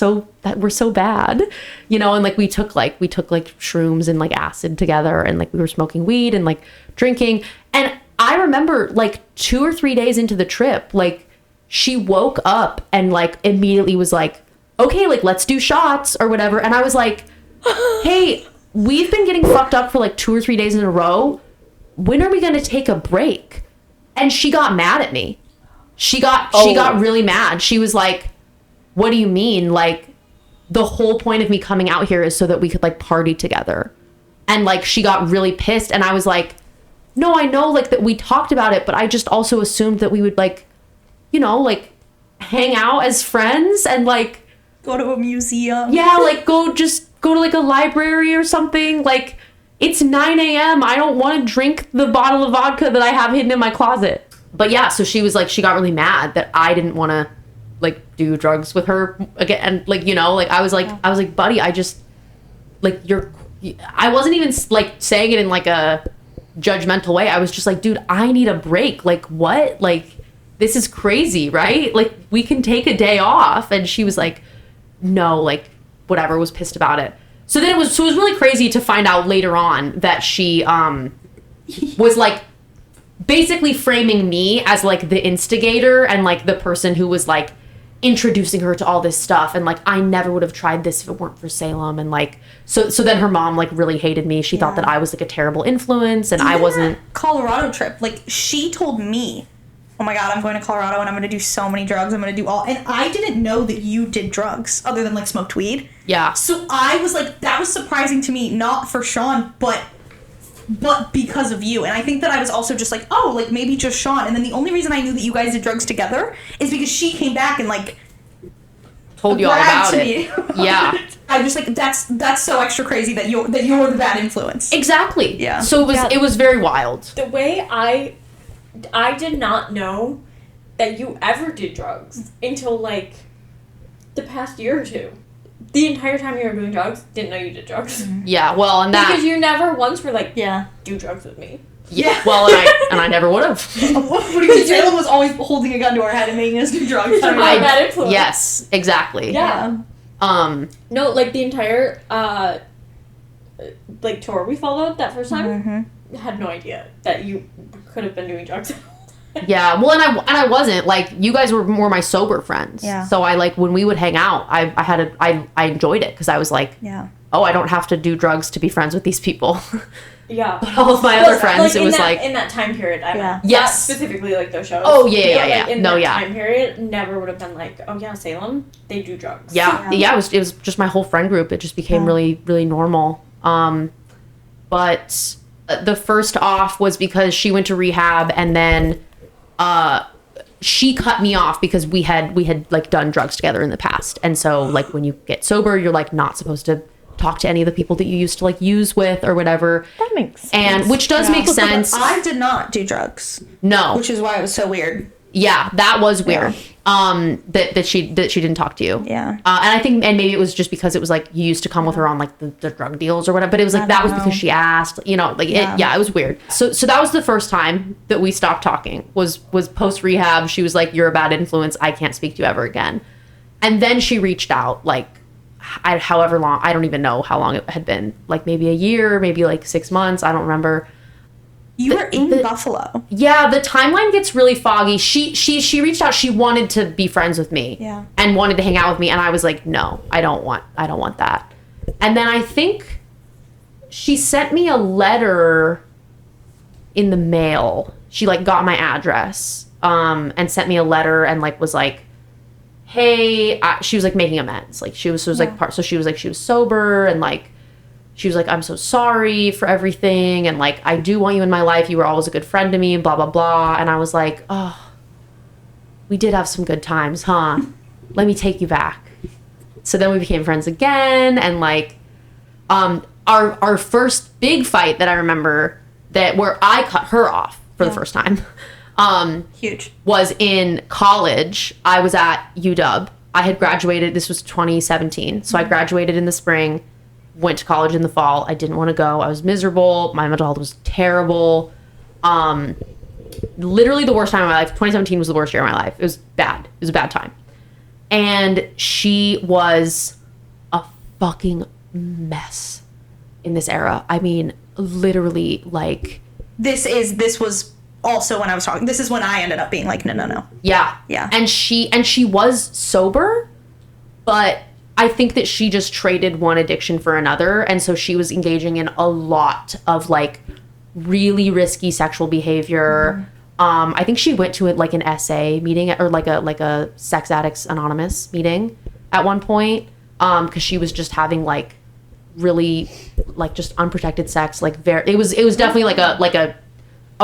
Speaker 3: we're so bad, you know. And like we took like shrooms and like acid together, and like we were smoking weed and like drinking. And I remember like 2 or 3 days into the trip, like, she woke up and like immediately was like, okay, like let's do shots or whatever. And I was like, hey, we've been getting fucked up for like 2 or 3 days in a row. When are we going to take a break? And she got mad at me. She got really mad. She was like, what do you mean? Like, the whole point of me coming out here is so that we could like party together. And like, she got really pissed. And I was like, no, I know like that we talked about it, but I just also assumed that we would like, you know, like hang out as friends and like
Speaker 4: go to a museum.
Speaker 3: Yeah, like go to like a library or something. Like, it's 9 a.m. I don't want to drink the bottle of vodka that I have hidden in my closet. But yeah, so she was like, she got really mad that I didn't want to like do drugs with her again. And like, you know, like I was like, buddy, I just like I wasn't even like saying it in like a judgmental way. I was just like, dude, I need a break. Like, what? Like, this is crazy, right? Like, we can take a day off. And she was like, no, like, whatever, was pissed about it. So then it was really crazy to find out later on that she was like basically framing me as like the instigator and like the person who was like introducing her to all this stuff. And like, I never would have tried this if it weren't for Salem. And like, so then her mom like really hated me. She thought that I was like a terrible influence and I wasn't.
Speaker 4: Colorado trip, like, she told me, oh my God, I'm going to Colorado and I'm going to do so many drugs. I'm going to do all... And I didn't know that you did drugs other than, like, smoked weed.
Speaker 3: Yeah.
Speaker 4: So I was like, that was surprising to me, not for Sean, but because of you. And I think that I was also just like, oh, like, maybe just Sean. And then the only reason I knew that you guys did drugs together is because she came back and, like...
Speaker 3: Told you all about it. Yeah.
Speaker 4: I'm just like, that's so extra crazy that you're the bad influence.
Speaker 3: Exactly.
Speaker 4: Yeah.
Speaker 3: So it was very wild.
Speaker 5: The way I did not know that you ever did drugs until like the past year or two. The entire time you were doing drugs, didn't know you did drugs.
Speaker 3: Yeah. Well, and that
Speaker 5: Because you never once were like,
Speaker 4: Yeah.
Speaker 5: do drugs with me.
Speaker 3: Yeah. Well, and I never would have.
Speaker 4: What do you mean? Salem was always holding a gun to our head and making us do drugs.
Speaker 5: My bad influence.
Speaker 3: Yes. Exactly.
Speaker 5: Yeah. No, like the entire like tour we followed that first time, had no idea that you could have been doing drugs.
Speaker 3: Yeah, well, and I wasn't, like, you guys were more my sober friends.
Speaker 4: Yeah.
Speaker 3: So I, like, when we would hang out, I enjoyed it, because I was like,
Speaker 4: Yeah.
Speaker 3: oh, I don't have to do drugs to be friends with these people.
Speaker 5: Yeah.
Speaker 3: But all of my other friends, it was like...
Speaker 5: in that time period, I mean,
Speaker 3: Yes.
Speaker 5: not specifically, like, those shows.
Speaker 3: Oh, yeah.
Speaker 5: Like, in
Speaker 3: No,
Speaker 5: that
Speaker 3: yeah.
Speaker 5: time period, never would have been like, oh, yeah, Salem, they do drugs.
Speaker 3: Yeah, it was just my whole friend group. It just became really, really normal. But the first off was because she went to rehab, and then... she cut me off because we had like done drugs together in the past. And so like when you get sober, you're like not supposed to talk to any of the people that you used to like use with or whatever.
Speaker 5: That makes sense.
Speaker 3: And which does make sense.
Speaker 4: I did not do drugs.
Speaker 3: No.
Speaker 4: Which is why it was so weird.
Speaker 3: Yeah, that was weird. That she didn't talk to you.
Speaker 4: Yeah.
Speaker 3: And I think, and maybe it was just because it was like you used to come with her on like the drug deals or whatever. But it was like that was because she asked. You know, like it was weird. So that was the first time that we stopped talking. Was post rehab. She was like, "You're a bad influence. I can't speak to you ever again." And then she reached out like, however long. I don't even know how long it had been. Like maybe a year, maybe like 6 months. I don't remember.
Speaker 4: You were in Buffalo.
Speaker 3: Yeah, the timeline gets really foggy. She reached out. She wanted to be friends with me.
Speaker 4: Yeah.
Speaker 3: And wanted to hang out with me, and I was like, no, I don't want that. And then I think she sent me a letter in the mail. She like got my address, and sent me a letter and like was like, hey, she was like making amends. Like she was like part. So she was like she was sober and like. She was like, I'm so sorry for everything. And like, I do want you in my life. You were always a good friend to me and blah, blah, blah. And I was like, oh, we did have some good times, huh? Let me take you back. So then we became friends again. And like, our first big fight that I remember where I cut her off for the first time,
Speaker 4: Huge.
Speaker 3: was in college. I was at UW. I had graduated. This was 2017. So I graduated in the spring. Went to college in the fall. I didn't want to go. I was miserable. My mental health was terrible. Literally the worst time of my life. 2017 was the worst year of my life. It was bad. It was a bad time. And she was a fucking mess in this era. I mean, literally like...
Speaker 4: This was also when I was talking. This is when I ended up being like, no.
Speaker 3: Yeah.
Speaker 4: Yeah.
Speaker 3: And she was sober, but... I think that she just traded one addiction for another. And so she was engaging in a lot of like really risky sexual behavior. I think she went to it like an SA meeting or like a Sex Addicts Anonymous meeting at one point. Cause she was just having like really like just unprotected sex. Like it was definitely like a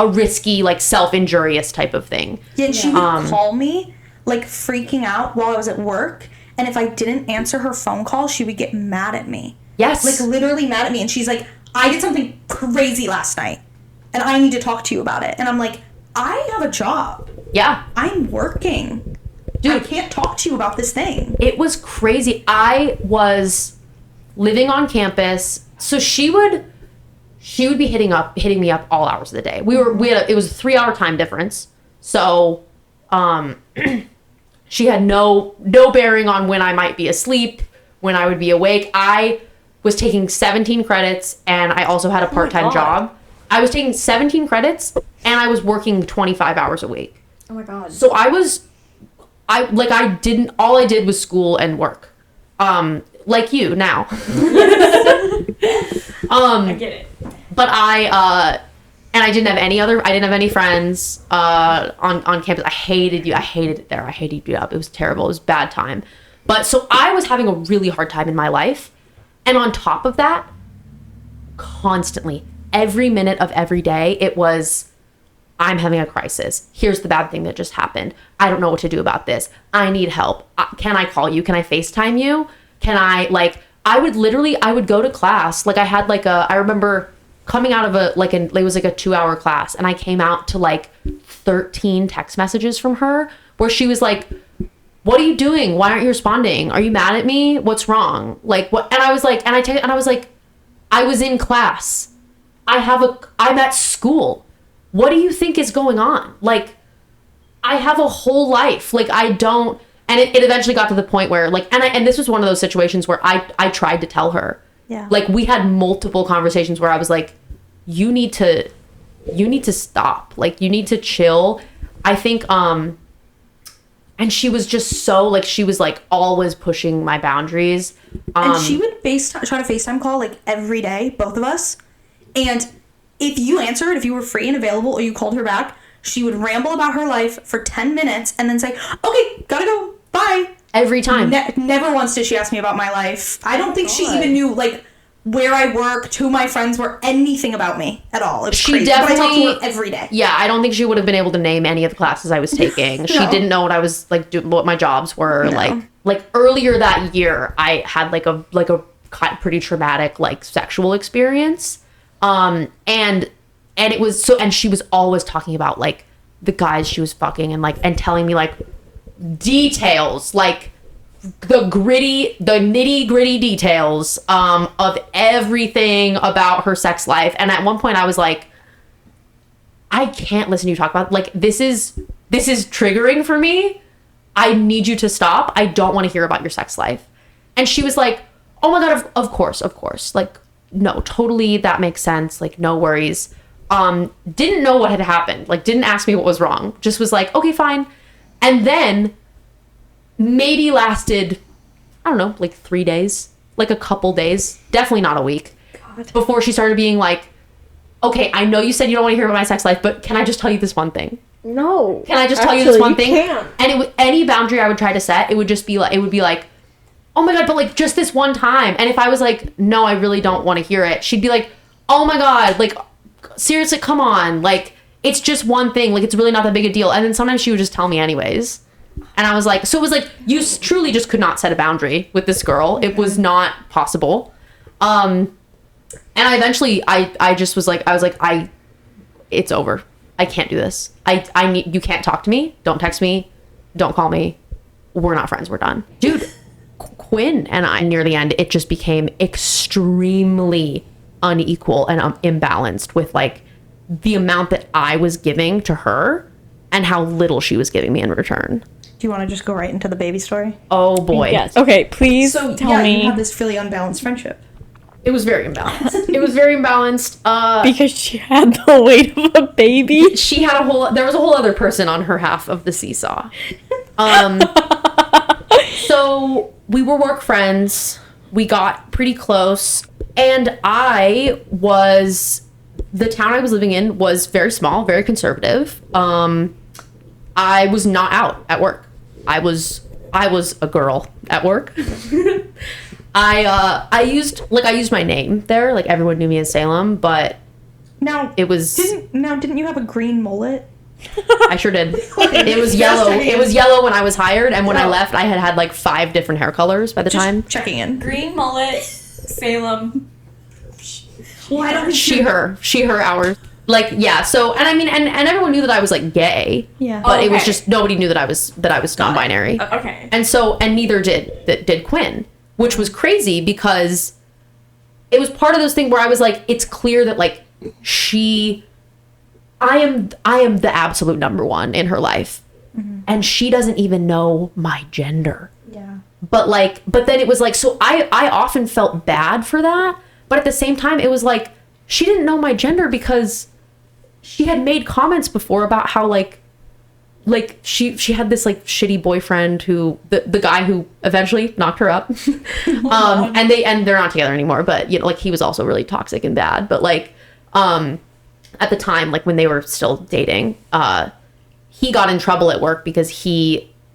Speaker 3: risky, like self-injurious type of thing.
Speaker 4: Yeah, and she would call me like freaking out while I was at work. And if I didn't answer her phone call, she would get mad at me.
Speaker 3: Yes.
Speaker 4: Like, literally mad at me. And she's like, I did something crazy last night, and I need to talk to you about it. And I'm like, I have a job.
Speaker 3: Yeah.
Speaker 4: I'm working. Dude, I can't talk to you about this thing.
Speaker 3: It was crazy. I was living on campus. So she would be hitting me up all hours of the day. It was a 3-hour time difference. So, she had no bearing on when I might be asleep, when I would be awake. I was taking 17 credits, and I also had a part-time job. I was taking 17 credits, and I was working 25 hours a week.
Speaker 5: Oh my god.
Speaker 3: So all I did was school and work. Like you now.
Speaker 5: I get it.
Speaker 3: But and I didn't have any friends on campus. I hated it there. I hated UW. It was terrible. It was a bad time. But so I was having a really hard time in my life. And on top of that, constantly, every minute of every day, it was, I'm having a crisis. Here's the bad thing that just happened. I don't know what to do about this. I need help. Can I call you? Can I FaceTime you? Can I, like, I would go to class. Like I had like I remember coming out of it was like a 2-hour class, and I came out to like 13 text messages from her where she was like, what are you doing? Why aren't you responding? Are you mad at me? What's wrong? Like what? And I was like, I was in class. I'm at school. What do you think is going on? Like, I have a whole life. Like, I don't, and it eventually got to the point where like, and this was one of those situations where I tried to tell her.
Speaker 2: Yeah.
Speaker 3: Like, we had multiple conversations where I was like, you need to stop. Like, you need to chill. I think, and she was just so like, she was like always pushing my boundaries.
Speaker 4: And she would try to FaceTime call like every day, both of us. And if you answered, if you were free and available, or you called her back, she would ramble about her life for 10 minutes and then say, okay, gotta go, bye.
Speaker 3: Every time.
Speaker 4: Never once did she ask me about my life. I don't think she even knew like where I worked, who my friends were, anything about me at all. It was crazy.
Speaker 3: Definitely,
Speaker 4: but I talked to her every day.
Speaker 3: Yeah, I don't think she would have been able to name any of the classes I was taking. She didn't know what I was like, what my jobs were. No. Like earlier that year, I had like a pretty traumatic like sexual experience, and it was so, and she was always talking about like the guys she was fucking and telling me like details, like the nitty gritty details of everything about her sex life. And at one point I was like, I can't listen to you talk about, like, this is triggering for me. I need you to stop. I don't want to hear about your sex life. And she was like, oh my God, of course. Like, no, totally. That makes sense. Like, no worries. Didn't know what had happened. Like, didn't ask me what was wrong. Just was like, okay, fine. And then maybe lasted, I don't know, like 3 days, like a couple days, definitely not a week, before she started being like, okay, I know you said you don't want to hear about my sex life, but can I just tell you this one thing?
Speaker 5: No.
Speaker 3: Can I just tell you this one thing?
Speaker 5: Can't.
Speaker 3: And any boundary I would try to set, it would be like, oh my God, but like just this one time. And if I was like, no, I really don't want to hear it, she'd be like, oh my God, like seriously, come on. Like, it's just one thing. Like, it's really not that big a deal. And then sometimes she would just tell me anyways. And I was like, so it was like, you truly just could not set a boundary with this girl. It was not possible. And I eventually, I just was like, it's over. I can't do this. I need, you can't talk to me. Don't text me. Don't call me. We're not friends. We're done. Dude, Quinn and I, near the end, it just became extremely unequal and imbalanced with like the amount that I was giving to her and how little she was giving me in return.
Speaker 4: Do you want to just go right into the baby story?
Speaker 3: Oh boy.
Speaker 5: Yes. Okay, please tell me.
Speaker 4: You have this really unbalanced friendship.
Speaker 3: It was very imbalanced. It was very imbalanced.
Speaker 5: Because she had the weight of a baby.
Speaker 3: She had there was a whole other person on her half of the seesaw. So we were work friends. We got pretty close. And the town I was living in was very small, very conservative. I was not out at work. I was a girl at work. I used my name there. Like, everyone knew me as Salem, but
Speaker 4: now
Speaker 3: it was
Speaker 4: didn't you have a green mullet?
Speaker 3: I sure did. It was yellow. It was yellow when I was hired, and when I left, I had like 5 different hair colors by the time.
Speaker 4: Checking in.
Speaker 5: Green mullet, Salem.
Speaker 4: Why don't
Speaker 3: she her hours? Like, yeah. So, and I mean, and everyone knew that I was like gay.
Speaker 4: Yeah.
Speaker 3: But it was just, nobody knew that I was non-binary.
Speaker 5: Okay.
Speaker 3: And neither did Quinn, which was crazy because it was part of those things where I was like, it's clear that like I am the absolute number one in her life. Mm-hmm. And she doesn't even know my gender.
Speaker 4: Yeah.
Speaker 3: But then it was like, so I often felt bad for that. But at the same time, it was like, she didn't know my gender because she had made comments before about how like she had this like shitty boyfriend who the guy who eventually knocked her up. And they're not together anymore, but you know, like, he was also really toxic and bad. But like at the time, like when they were still dating, he got in trouble at work because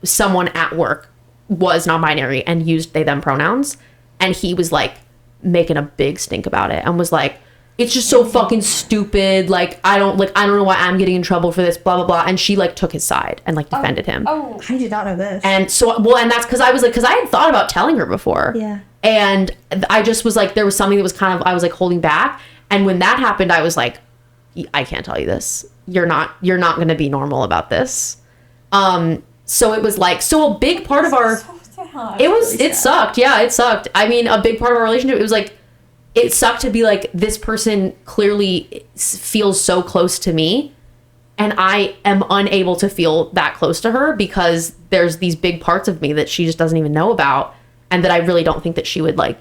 Speaker 3: someone at work was non-binary and used they them pronouns, and he was like making a big stink about it and was like, it's just so fucking stupid. Like, I don't know why I'm getting in trouble for this, blah, blah, blah. And she like took his side and like defended him.
Speaker 4: Oh, I did not know this.
Speaker 3: And so, well, and that's because I was like, because I had thought about telling her before.
Speaker 4: Yeah.
Speaker 1: And I just was like, there was something that was kind of, I was like holding back. And when that happened, I was like, I can't tell you this. You're not going to be normal about this. So it was like, so a big part of our, it sucked. Yeah, it sucked. I mean, a big part of our relationship, it was like, it sucked to be like, this person clearly feels so close to me, and I am unable to feel that close to her because there's these big parts of me that she just doesn't even know about, and that I really don't think that she would like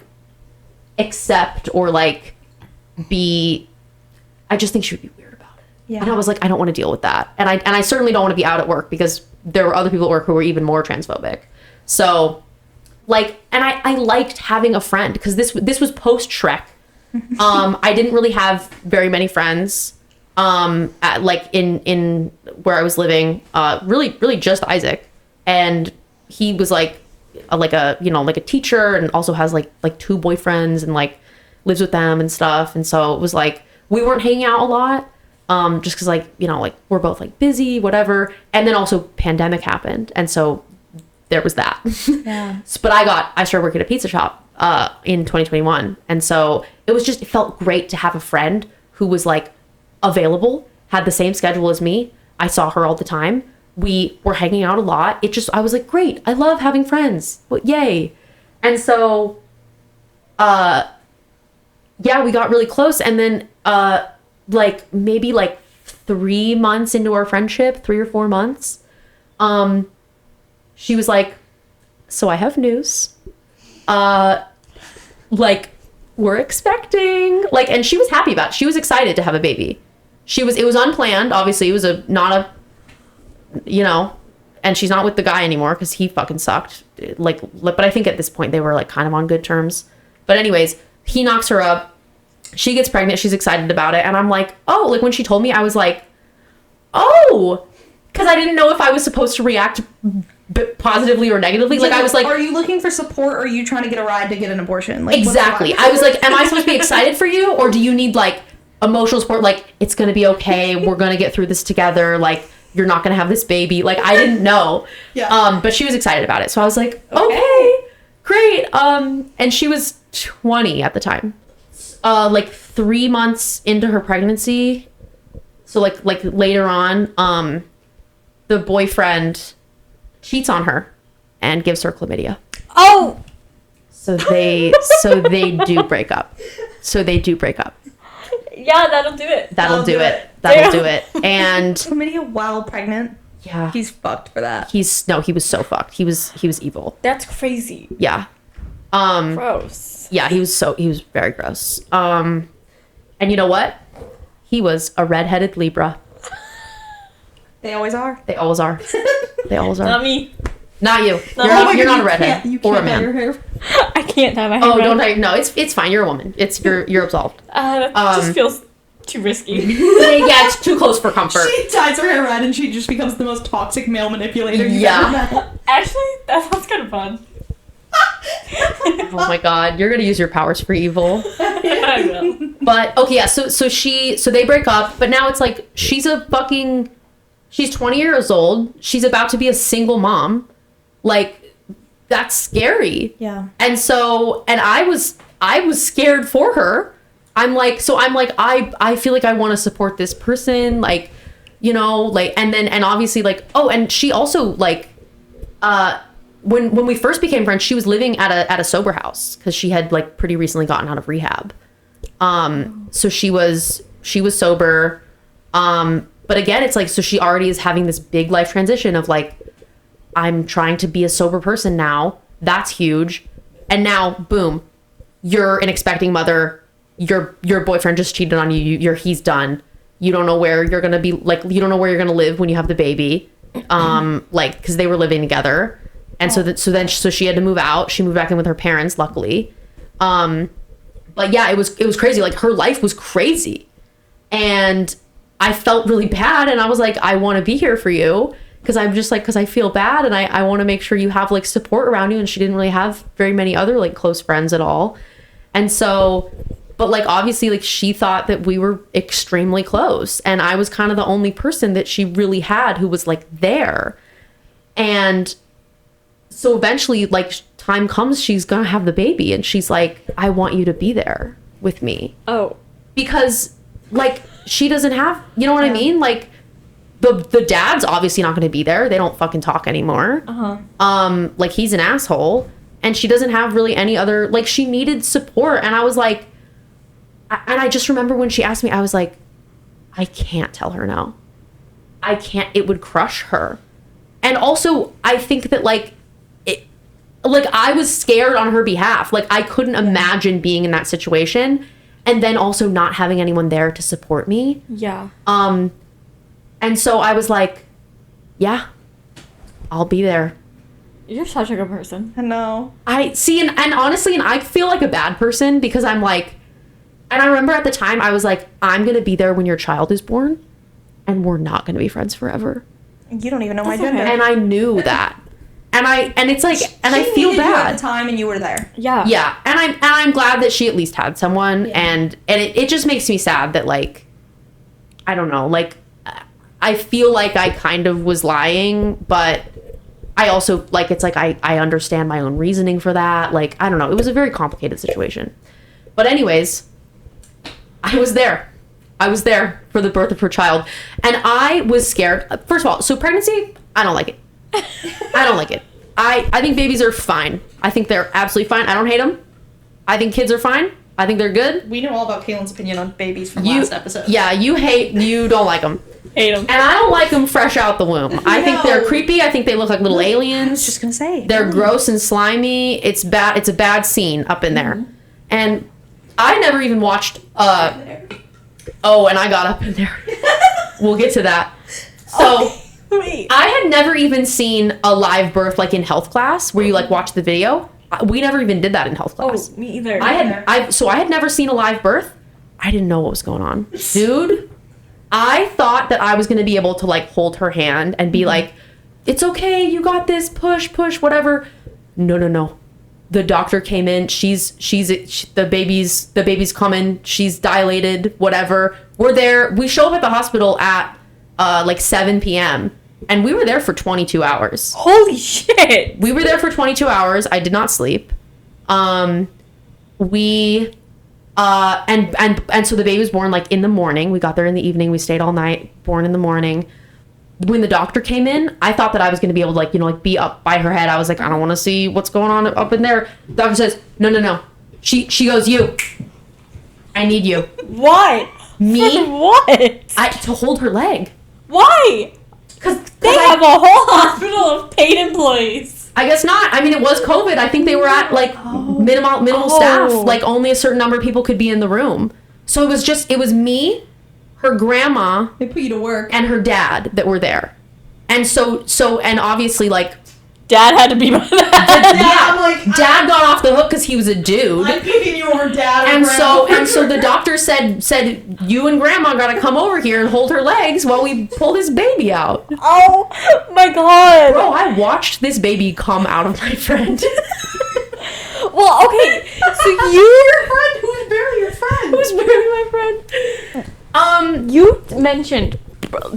Speaker 1: accept or like be, I just think she would be weird about it. Yeah. And I was like, I don't want to deal with that. And I certainly don't want to be out at work because there were other people at work who were even more transphobic. So like, and I liked having a friend because this was post Shrek. I didn't really have very many friends like in where I was living, really just Isaac. And he was like a teacher, and also has like 2 boyfriends and like lives with them and stuff. And so it was like, we weren't hanging out a lot, just cause like we're both like busy, whatever. And then also pandemic happened. And so there was that. Yeah. But I started working at a pizza shop in 2021. And so it felt great to have a friend who was like available, had the same schedule as me. I saw her all the time. We were hanging out a lot. I was like, great. I love having friends. Well, yay. And so, yeah, we got really close. And then, like maybe like 3 months into our friendship, 3 or 4 months, she was like, so I have news. Like, we're expecting, like, and she was happy about it. She was excited to have a baby. It was unplanned. Obviously, it was and she's not with the guy anymore because he fucking sucked. Like, but I think at this point they were like kind of on good terms. But anyways, he knocks her up. She gets pregnant. She's excited about it. And I'm like, oh, like when she told me, I was like, oh, because I didn't know if I was supposed to react positively or negatively. Like I was like,
Speaker 4: are you looking for support, or are you trying to get a ride to get an abortion? Like,
Speaker 1: exactly. I was like, am I supposed to be excited for you, or do you need like emotional support? Like, it's gonna be okay, we're gonna get through this together, like you're not gonna have this baby. Like, I didn't know. Yeah. But she was excited about it, so I was like, okay, great. And she was 20 at the time. Like 3 months into her pregnancy, so like later on, the boyfriend cheats on her and gives her chlamydia.
Speaker 5: Oh,
Speaker 1: so they do break up.
Speaker 5: Yeah, that'll do it.
Speaker 1: That'll do it. And
Speaker 4: chlamydia while pregnant.
Speaker 1: Yeah,
Speaker 4: he's fucked for that.
Speaker 1: He was so fucked. He was evil.
Speaker 5: That's crazy.
Speaker 1: Yeah.
Speaker 5: Gross.
Speaker 1: Yeah, he was very gross. And you know what? He was a redheaded Libra.
Speaker 4: They always are.
Speaker 5: Not me.
Speaker 1: Not you. You're not a redhead.
Speaker 4: You
Speaker 1: or
Speaker 4: can't
Speaker 1: a man.
Speaker 4: your hair.
Speaker 5: I can't dye my hair.
Speaker 1: Oh, don't dye. No, it's fine. You're a woman. You're absolved.
Speaker 5: That just feels too risky.
Speaker 1: Yeah, it's too close for comfort.
Speaker 4: She dyes her hair red and she just becomes the most toxic male manipulator you've ever met.
Speaker 5: Actually, that sounds kind of fun.
Speaker 1: Oh my god, you're gonna use your powers for evil.
Speaker 5: Yeah, I will.
Speaker 1: But okay, yeah. So they break up, but now it's like she's 20 years old. She's about to be a single mom. Like, that's scary. Yeah. And I was scared for her. I'm like, I feel like I want to support this person, like, like, and obviously like, oh, and she also like, when we first became friends, she was living at a sober house because she had like pretty recently gotten out of rehab. So she was sober. But again, it's like, so she already is having this big life transition of like, I'm trying to be a sober person now. That's huge. And now, boom, you're an expecting mother. Your boyfriend just cheated on you. He's done. You don't know where you're going to be, like, you don't know where you're going to live when you have the baby. Like, cause they were living together. And so she had to move out. She moved back in with her parents, luckily. But yeah, it was crazy. Like, her life was crazy. And I felt really bad, and I was like, I want to be here for you, because I'm just like, because I feel bad, and I want to make sure you have like support around you. And she didn't really have very many other like close friends at all. And so, but like obviously like she thought that we were extremely close, and I was kind of the only person that she really had who was like there. And so eventually like time comes, she's gonna have the baby, and she's like, I want you to be there with me.
Speaker 5: Oh.
Speaker 1: Because, like, she doesn't have, you know what I mean? Like, the dad's obviously not gonna be there. They don't fucking talk anymore. Like, he's an asshole, and she doesn't have really any other, like, she needed support, and I was like, and I just remember when she asked me, I was like, I can't tell her no. I can't, it would crush her. And also, I think that, like, I was scared on her behalf. Like, I couldn't imagine being in that situation and then also not having anyone there to support me.
Speaker 5: Yeah.
Speaker 1: And so I was like, yeah, I'll be there.
Speaker 5: You're such a good person.
Speaker 4: I know.
Speaker 1: I see, and honestly, and I feel like a bad person because I'm like, and I remember at the time I was like, I'm going to be there when your child is born and we're not going to be friends forever.
Speaker 4: You don't even know my
Speaker 5: That's
Speaker 4: gender.
Speaker 5: okay.
Speaker 1: And I knew that. And it's like, and I
Speaker 4: She
Speaker 1: feel
Speaker 4: needed you at
Speaker 1: bad.
Speaker 4: the time, and you were there.
Speaker 5: Yeah.
Speaker 1: Yeah. And I'm glad that she at least had someone. Yeah. And it just makes me sad that, like, I don't know, like, I feel like I kind of was lying, but I also, like, it's like, I understand my own reasoning for that. Like, I don't know. It was a very complicated situation. But anyways, I was there. I was there for the birth of her child. And I was scared. First of all, so pregnancy, I don't like it. I don't like it. I think babies are fine. I think they're absolutely fine. I don't hate them. I think kids are fine. I think they're good.
Speaker 4: We know all about Caitlin's opinion on babies from last episode.
Speaker 1: Yeah, you don't like them.
Speaker 5: Hate them.
Speaker 1: And I don't like them fresh out the womb. I think they're creepy. I think they look like little aliens.
Speaker 4: I was just gonna say.
Speaker 1: They're gross and slimy. It's bad. It's a bad scene up in there. And I never even watched, oh, and I got up in there. We'll get to that. So,
Speaker 4: Wait.
Speaker 1: I had never even seen a live birth, like, in health class, where you, like, watch the video. We never even did that in health class.
Speaker 5: Oh, me either.
Speaker 1: I had never seen a live birth. I didn't know what was going on. Dude, I thought that I was going to be able to, like, hold her hand and be like, it's okay, you got this, push, whatever. No. The doctor came in. The baby's coming. She's dilated, whatever. We're there. We show up at the hospital at, like, 7 p.m. And we were there for 22 hours.
Speaker 5: Holy shit.
Speaker 1: We were there for 22 hours. I did not sleep. And so the baby was born, like, in the morning. We got there in the evening. We stayed all night, born in the morning. When the doctor came in, I thought that I was going to be able to, like, you know, like, be up by her head. I was like, I don't want to see what's going on up in there. The doctor says, no. She goes, you. I need you.
Speaker 5: What?
Speaker 1: Me?
Speaker 5: For what?
Speaker 1: To hold her leg.
Speaker 5: Why?
Speaker 1: Because
Speaker 5: They have a whole hospital of paid employees.
Speaker 1: I guess not. I mean, it was COVID. I think they were at, like, minimal staff. Like, only a certain number of people could be in the room. So it was me, her grandma,
Speaker 4: They put you to work.
Speaker 1: and her dad that were there. And and obviously, like,
Speaker 5: Dad had to be by that.
Speaker 4: I'm like,
Speaker 1: Dad got off the hook because he was a dude.
Speaker 4: I'm picking you over Dad.
Speaker 1: And so the doctor said you and Grandma gotta come over here and hold her legs while we pull this baby out.
Speaker 5: Oh my god.
Speaker 1: Bro, I watched this baby come out of my friend.
Speaker 5: Well, okay, so
Speaker 4: Who's barely your friend?
Speaker 1: Who's barely my friend?
Speaker 5: you mentioned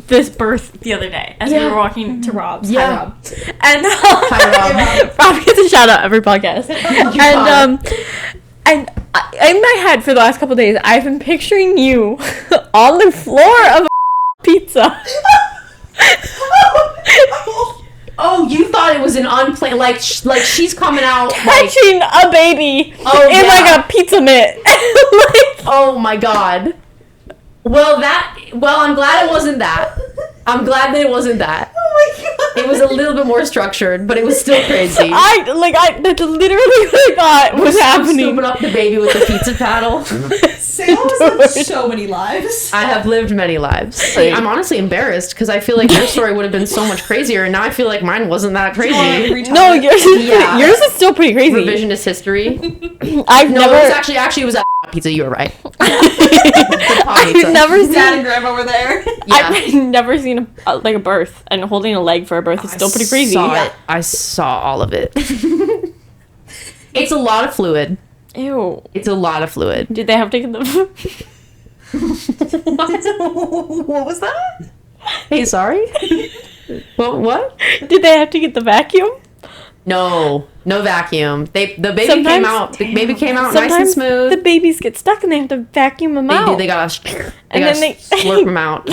Speaker 5: this birth the other day as we were walking to Rob's.
Speaker 1: Yeah.
Speaker 5: Hi, Rob. And
Speaker 1: Hi, Rob.
Speaker 5: Rob gets a shout out every podcast. And in my head for the last couple of days, I've been picturing you on the floor of a pizza.
Speaker 1: Oh, you thought it was an unplanned, like she's coming out, like,
Speaker 5: Catching a baby in
Speaker 1: yeah.
Speaker 5: like a pizza mitt. Like,
Speaker 1: oh my god. Well, I'm glad it wasn't that. I'm glad that it wasn't that.
Speaker 4: Oh my god.
Speaker 1: It was a little bit more structured, but it was still crazy.
Speaker 5: that's literally what I thought was happening.
Speaker 1: Scooping up the baby with the pizza paddle.
Speaker 4: Salem has lived so many lives.
Speaker 1: I have lived many lives. I'm honestly embarrassed because I feel like your story would have been so much crazier, and now I feel like mine wasn't that crazy.
Speaker 5: No, yours is still pretty crazy.
Speaker 1: Revisionist history.
Speaker 5: I've never.
Speaker 1: It was actually it was at pizza. You were right.
Speaker 5: I've never seen.
Speaker 4: Dad and Grandma were there.
Speaker 1: Yeah.
Speaker 5: I've never seen a birth, and holding a leg for a birth is still pretty crazy.
Speaker 1: I saw all of it. It's a lot of fluid.
Speaker 5: Ew.
Speaker 1: It's a lot of fluid.
Speaker 5: Did they have to get the?
Speaker 4: What was that?
Speaker 1: Hey, sorry. What?
Speaker 5: Did they have to get the vacuum?
Speaker 3: No vacuum. The baby came
Speaker 5: Sometimes-
Speaker 3: out. The baby came out nice and
Speaker 5: Sometimes
Speaker 3: smooth.
Speaker 5: the babies get stuck and they have to vacuum them
Speaker 3: They
Speaker 5: out.
Speaker 3: do. They gotta slurp them out.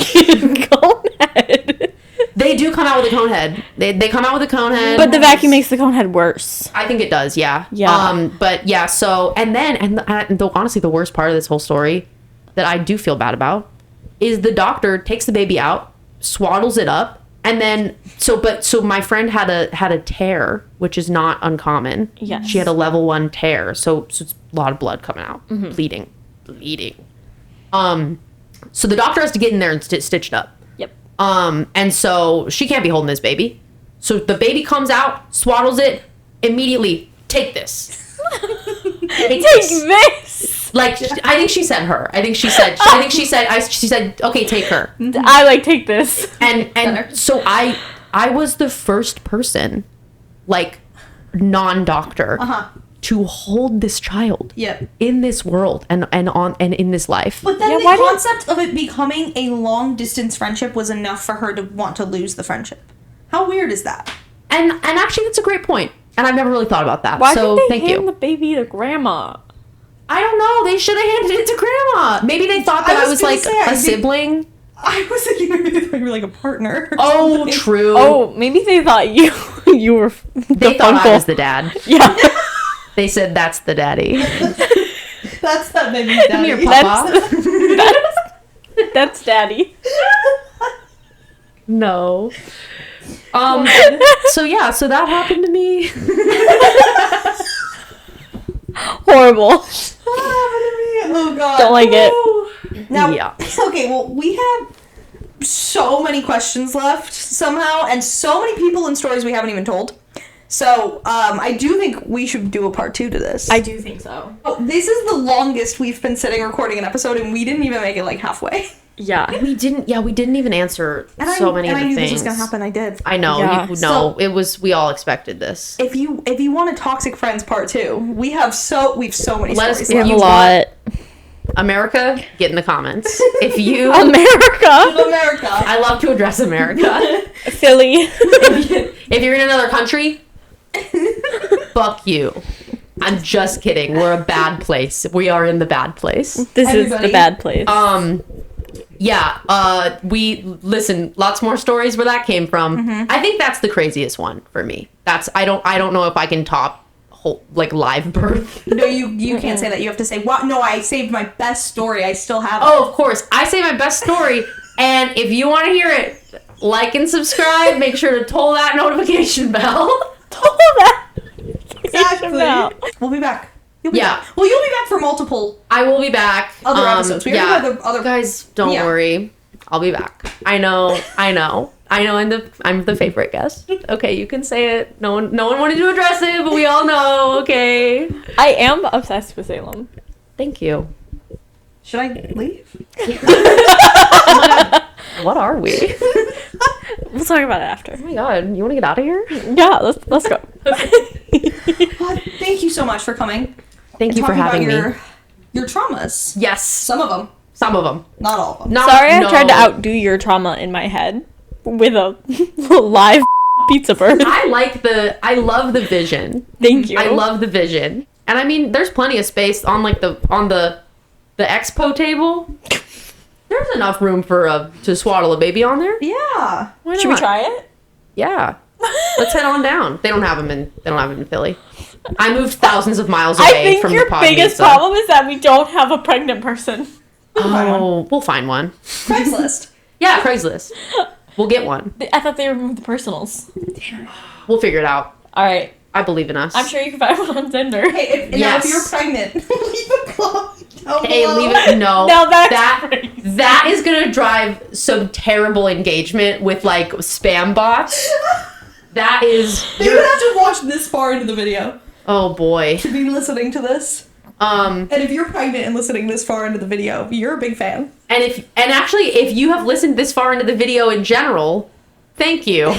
Speaker 5: Cone head.
Speaker 3: They do come out with a cone head. They come out with a cone head.
Speaker 5: But the vacuum makes the cone head worse.
Speaker 3: I think it does. Yeah.
Speaker 5: Yeah.
Speaker 3: But yeah. So honestly, the worst part of this whole story that I do feel bad about is the doctor takes the baby out, swaddles it up, and then so my friend had a tear, which is not uncommon.
Speaker 5: Yes.
Speaker 3: She had a level 1 tear, so it's a lot of blood coming out, bleeding. So the doctor has to get in there and stitch it up.
Speaker 5: Yep.
Speaker 3: And so she can't be holding this baby. So the baby comes out, swaddles it, immediately, take this. Take
Speaker 5: this.
Speaker 3: Like, I think she said her. She said, okay, take her.
Speaker 5: I take this.
Speaker 3: And so I was the first person, like, non-doctor, to hold this child in this world and in this life.
Speaker 4: But then the concept of it becoming a long distance friendship was enough for her to want to lose the friendship. How weird is that?
Speaker 3: And actually, that's a great point. And I've never really thought about that.
Speaker 5: Why
Speaker 3: so
Speaker 5: didn't they
Speaker 3: thank
Speaker 5: hand
Speaker 3: you.
Speaker 5: the baby to grandma?
Speaker 3: I don't know. They should have handed it to grandma. Maybe they thought that I was like a sibling.
Speaker 4: I was thinking maybe they thought you were like a partner.
Speaker 3: Oh, true.
Speaker 5: Oh, maybe they thought you were.
Speaker 3: They thought I was the dad.
Speaker 5: Yeah.
Speaker 3: They said that's the daddy.
Speaker 4: That's that baby's daddy.
Speaker 3: Come here, Papa.
Speaker 5: That's daddy.
Speaker 3: No. So yeah, so that happened to me.
Speaker 5: Horrible.
Speaker 4: Oh god.
Speaker 5: Don't like it.
Speaker 4: Now,
Speaker 3: Yeah.
Speaker 4: okay, well, we have so many questions left somehow, and so many people and stories we haven't even told. So, I do think we should do a part 2 to this.
Speaker 5: I do think so.
Speaker 4: Oh, this is the longest we've been sitting recording an episode, and we didn't even make it like halfway.
Speaker 5: Yeah.
Speaker 3: We didn't even answer so many of the
Speaker 4: I knew
Speaker 3: things.
Speaker 4: this was gonna happen. I did.
Speaker 3: I know.
Speaker 5: Yeah.
Speaker 3: It was. We all expected this.
Speaker 4: If you want a Toxic Friends part 2, we've so many
Speaker 3: Let us-
Speaker 4: stories.
Speaker 5: We have
Speaker 4: left.
Speaker 5: a lot.
Speaker 3: America, get in the comments. If you,
Speaker 5: America.
Speaker 4: America.
Speaker 3: I love to address America.
Speaker 5: Philly.
Speaker 3: If you're in another country, fuck you. I'm just kidding. We're a bad place. We are in the bad place.
Speaker 5: This is the bad place.
Speaker 3: Yeah, we listen, lots more stories where that came from. I think that's the craziest one for me. I don't know if I can top live birth.
Speaker 4: No, you can't say that. You have to say, "What? No, I saved my best story. I still have it."
Speaker 3: Oh, of course. I say my best story, and if you want to hear it, like and subscribe. Make sure to toll that notification bell.
Speaker 5: Told that.
Speaker 4: Exactly. We'll be back. You'll be back. Well, you'll be back for multiple
Speaker 3: I will be back.
Speaker 4: other episodes. We already have the other
Speaker 3: guys, don't
Speaker 4: Yeah.
Speaker 3: worry. I'll be back. I know. I'm the favorite guest. Okay, you can say it. No one wanted to address it, but we all know. Okay.
Speaker 5: I am obsessed with Salem.
Speaker 3: Thank you.
Speaker 4: Should I leave?
Speaker 3: What are we?
Speaker 5: We'll talk about it after.
Speaker 3: Oh my god, you want to get out of here?
Speaker 5: Yeah, let's go.
Speaker 4: Thank you so much for coming.
Speaker 3: Thank you for having me.
Speaker 4: Your traumas.
Speaker 3: Yes,
Speaker 4: Some of them,
Speaker 3: some of them.
Speaker 4: not all of them.
Speaker 3: Not,
Speaker 5: Sorry, I
Speaker 3: no.
Speaker 5: tried to outdo your trauma in my head with a live pizza birth.
Speaker 3: I love the vision.
Speaker 5: Thank you.
Speaker 3: I love the vision. And I mean, there's plenty of space on the expo table. There's enough room for to swaddle a baby on there.
Speaker 4: Yeah.
Speaker 3: Why
Speaker 5: Should we
Speaker 3: not?
Speaker 5: try it?
Speaker 3: Yeah. Let's head on down. They don't have them in Philly. I moved thousands of miles away
Speaker 5: I think
Speaker 3: from
Speaker 5: your
Speaker 3: the pod
Speaker 5: biggest
Speaker 3: pizza.
Speaker 5: problem is that we don't have a pregnant person.
Speaker 3: We'll find one.
Speaker 4: Craigslist.
Speaker 3: Yeah, Craigslist. We'll get one.
Speaker 5: I thought they removed the personals.
Speaker 3: We'll figure it out.
Speaker 5: All right.
Speaker 3: I believe in us.
Speaker 5: I'm sure you can find one on Tinder.
Speaker 4: Hey,
Speaker 3: Yes.
Speaker 4: if you're pregnant, leave a comment down
Speaker 3: Hey,
Speaker 4: below.
Speaker 3: leave it. No.
Speaker 5: Now that's
Speaker 3: that is gonna drive some terrible engagement with like spam bots. That is.
Speaker 4: You would have to watch this far into the video
Speaker 3: Oh boy.
Speaker 4: to be listening to this. And if you're pregnant and listening this far into the video, you're a big fan.
Speaker 3: And actually, if you have listened this far into the video in general, thank you.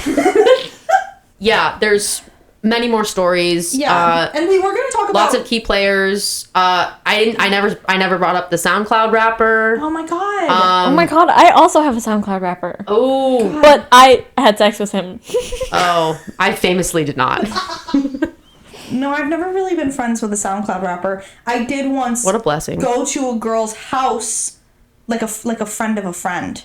Speaker 3: Yeah, there's many more stories.
Speaker 4: Yeah, and we were going to talk about
Speaker 3: lots of key players. I never brought up the SoundCloud rapper.
Speaker 4: Oh my god.
Speaker 5: Oh my god, I also have a SoundCloud rapper.
Speaker 3: Oh,
Speaker 5: But I had sex with him.
Speaker 3: oh, I famously did not.
Speaker 4: No, I've never really been friends with a SoundCloud rapper. I did once.
Speaker 3: What a blessing.
Speaker 4: Go to a girl's house, like a friend of a friend,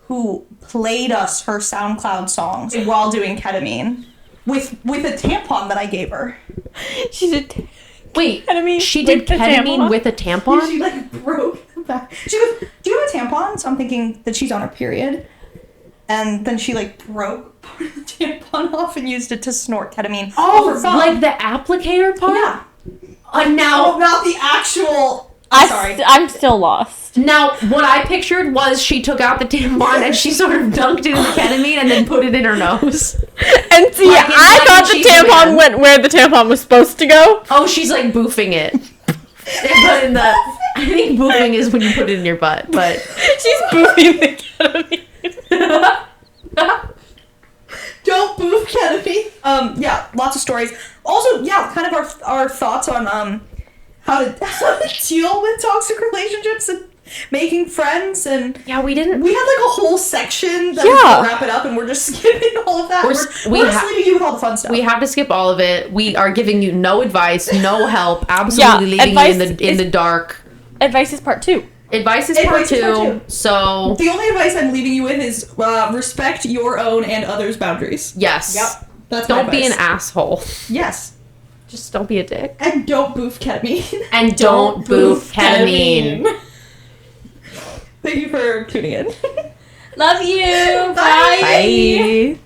Speaker 4: who played us her SoundCloud songs while doing ketamine, with a tampon that I gave her.
Speaker 5: She did.
Speaker 3: Wait,
Speaker 5: Ketamine
Speaker 3: she did
Speaker 5: with the
Speaker 3: ketamine
Speaker 5: tampon?
Speaker 3: with a tampon?
Speaker 4: She like broke the back. She goes, "Do you have a tampon?" So I'm thinking that she's on her period, and then she like broke part of the tampon off and used it to snort ketamine.
Speaker 3: Oh, like the applicator part?
Speaker 4: Yeah.
Speaker 3: Now,
Speaker 4: Not the actual. Sorry.
Speaker 5: I'm still lost.
Speaker 3: now, what I pictured was she took out the tampon and she sort of dunked it in the ketamine and then put it in her nose.
Speaker 5: And see,
Speaker 3: Like in
Speaker 5: I
Speaker 3: Mac
Speaker 5: thought
Speaker 3: and
Speaker 5: the
Speaker 3: Cheese
Speaker 5: tampon
Speaker 3: Man.
Speaker 5: went where the tampon was supposed to go.
Speaker 3: Oh, she's like boofing it. But in the, I think boofing is when you put it in your butt, but
Speaker 5: She's boofing the ketamine.
Speaker 4: Don't boof ketamine. Yeah, lots of stories. Also, yeah, kind of our thoughts on how to deal with toxic relationships and making friends, and
Speaker 3: yeah, we didn't.
Speaker 4: we had like a whole section that
Speaker 5: Yeah.
Speaker 4: was gonna wrap it up, and we're just skipping all of that. We're just leaving you with all the fun stuff.
Speaker 3: We have to skip all of it. We are giving you no advice, no help, absolutely leaving you
Speaker 5: advice
Speaker 3: in the dark.
Speaker 5: Advice is part 2.
Speaker 3: Advice is part two. So
Speaker 4: the only advice I'm leaving you with is respect your own and others' boundaries.
Speaker 3: yes,
Speaker 4: Yep, that's my
Speaker 3: don't be an
Speaker 4: advice.
Speaker 3: asshole.
Speaker 4: Yes,
Speaker 3: Just don't be a dick.
Speaker 4: and don't boof ketamine.
Speaker 3: And don't boof ketamine.
Speaker 4: Thank you for tuning in.
Speaker 5: Love you.
Speaker 4: Bye.
Speaker 3: Bye.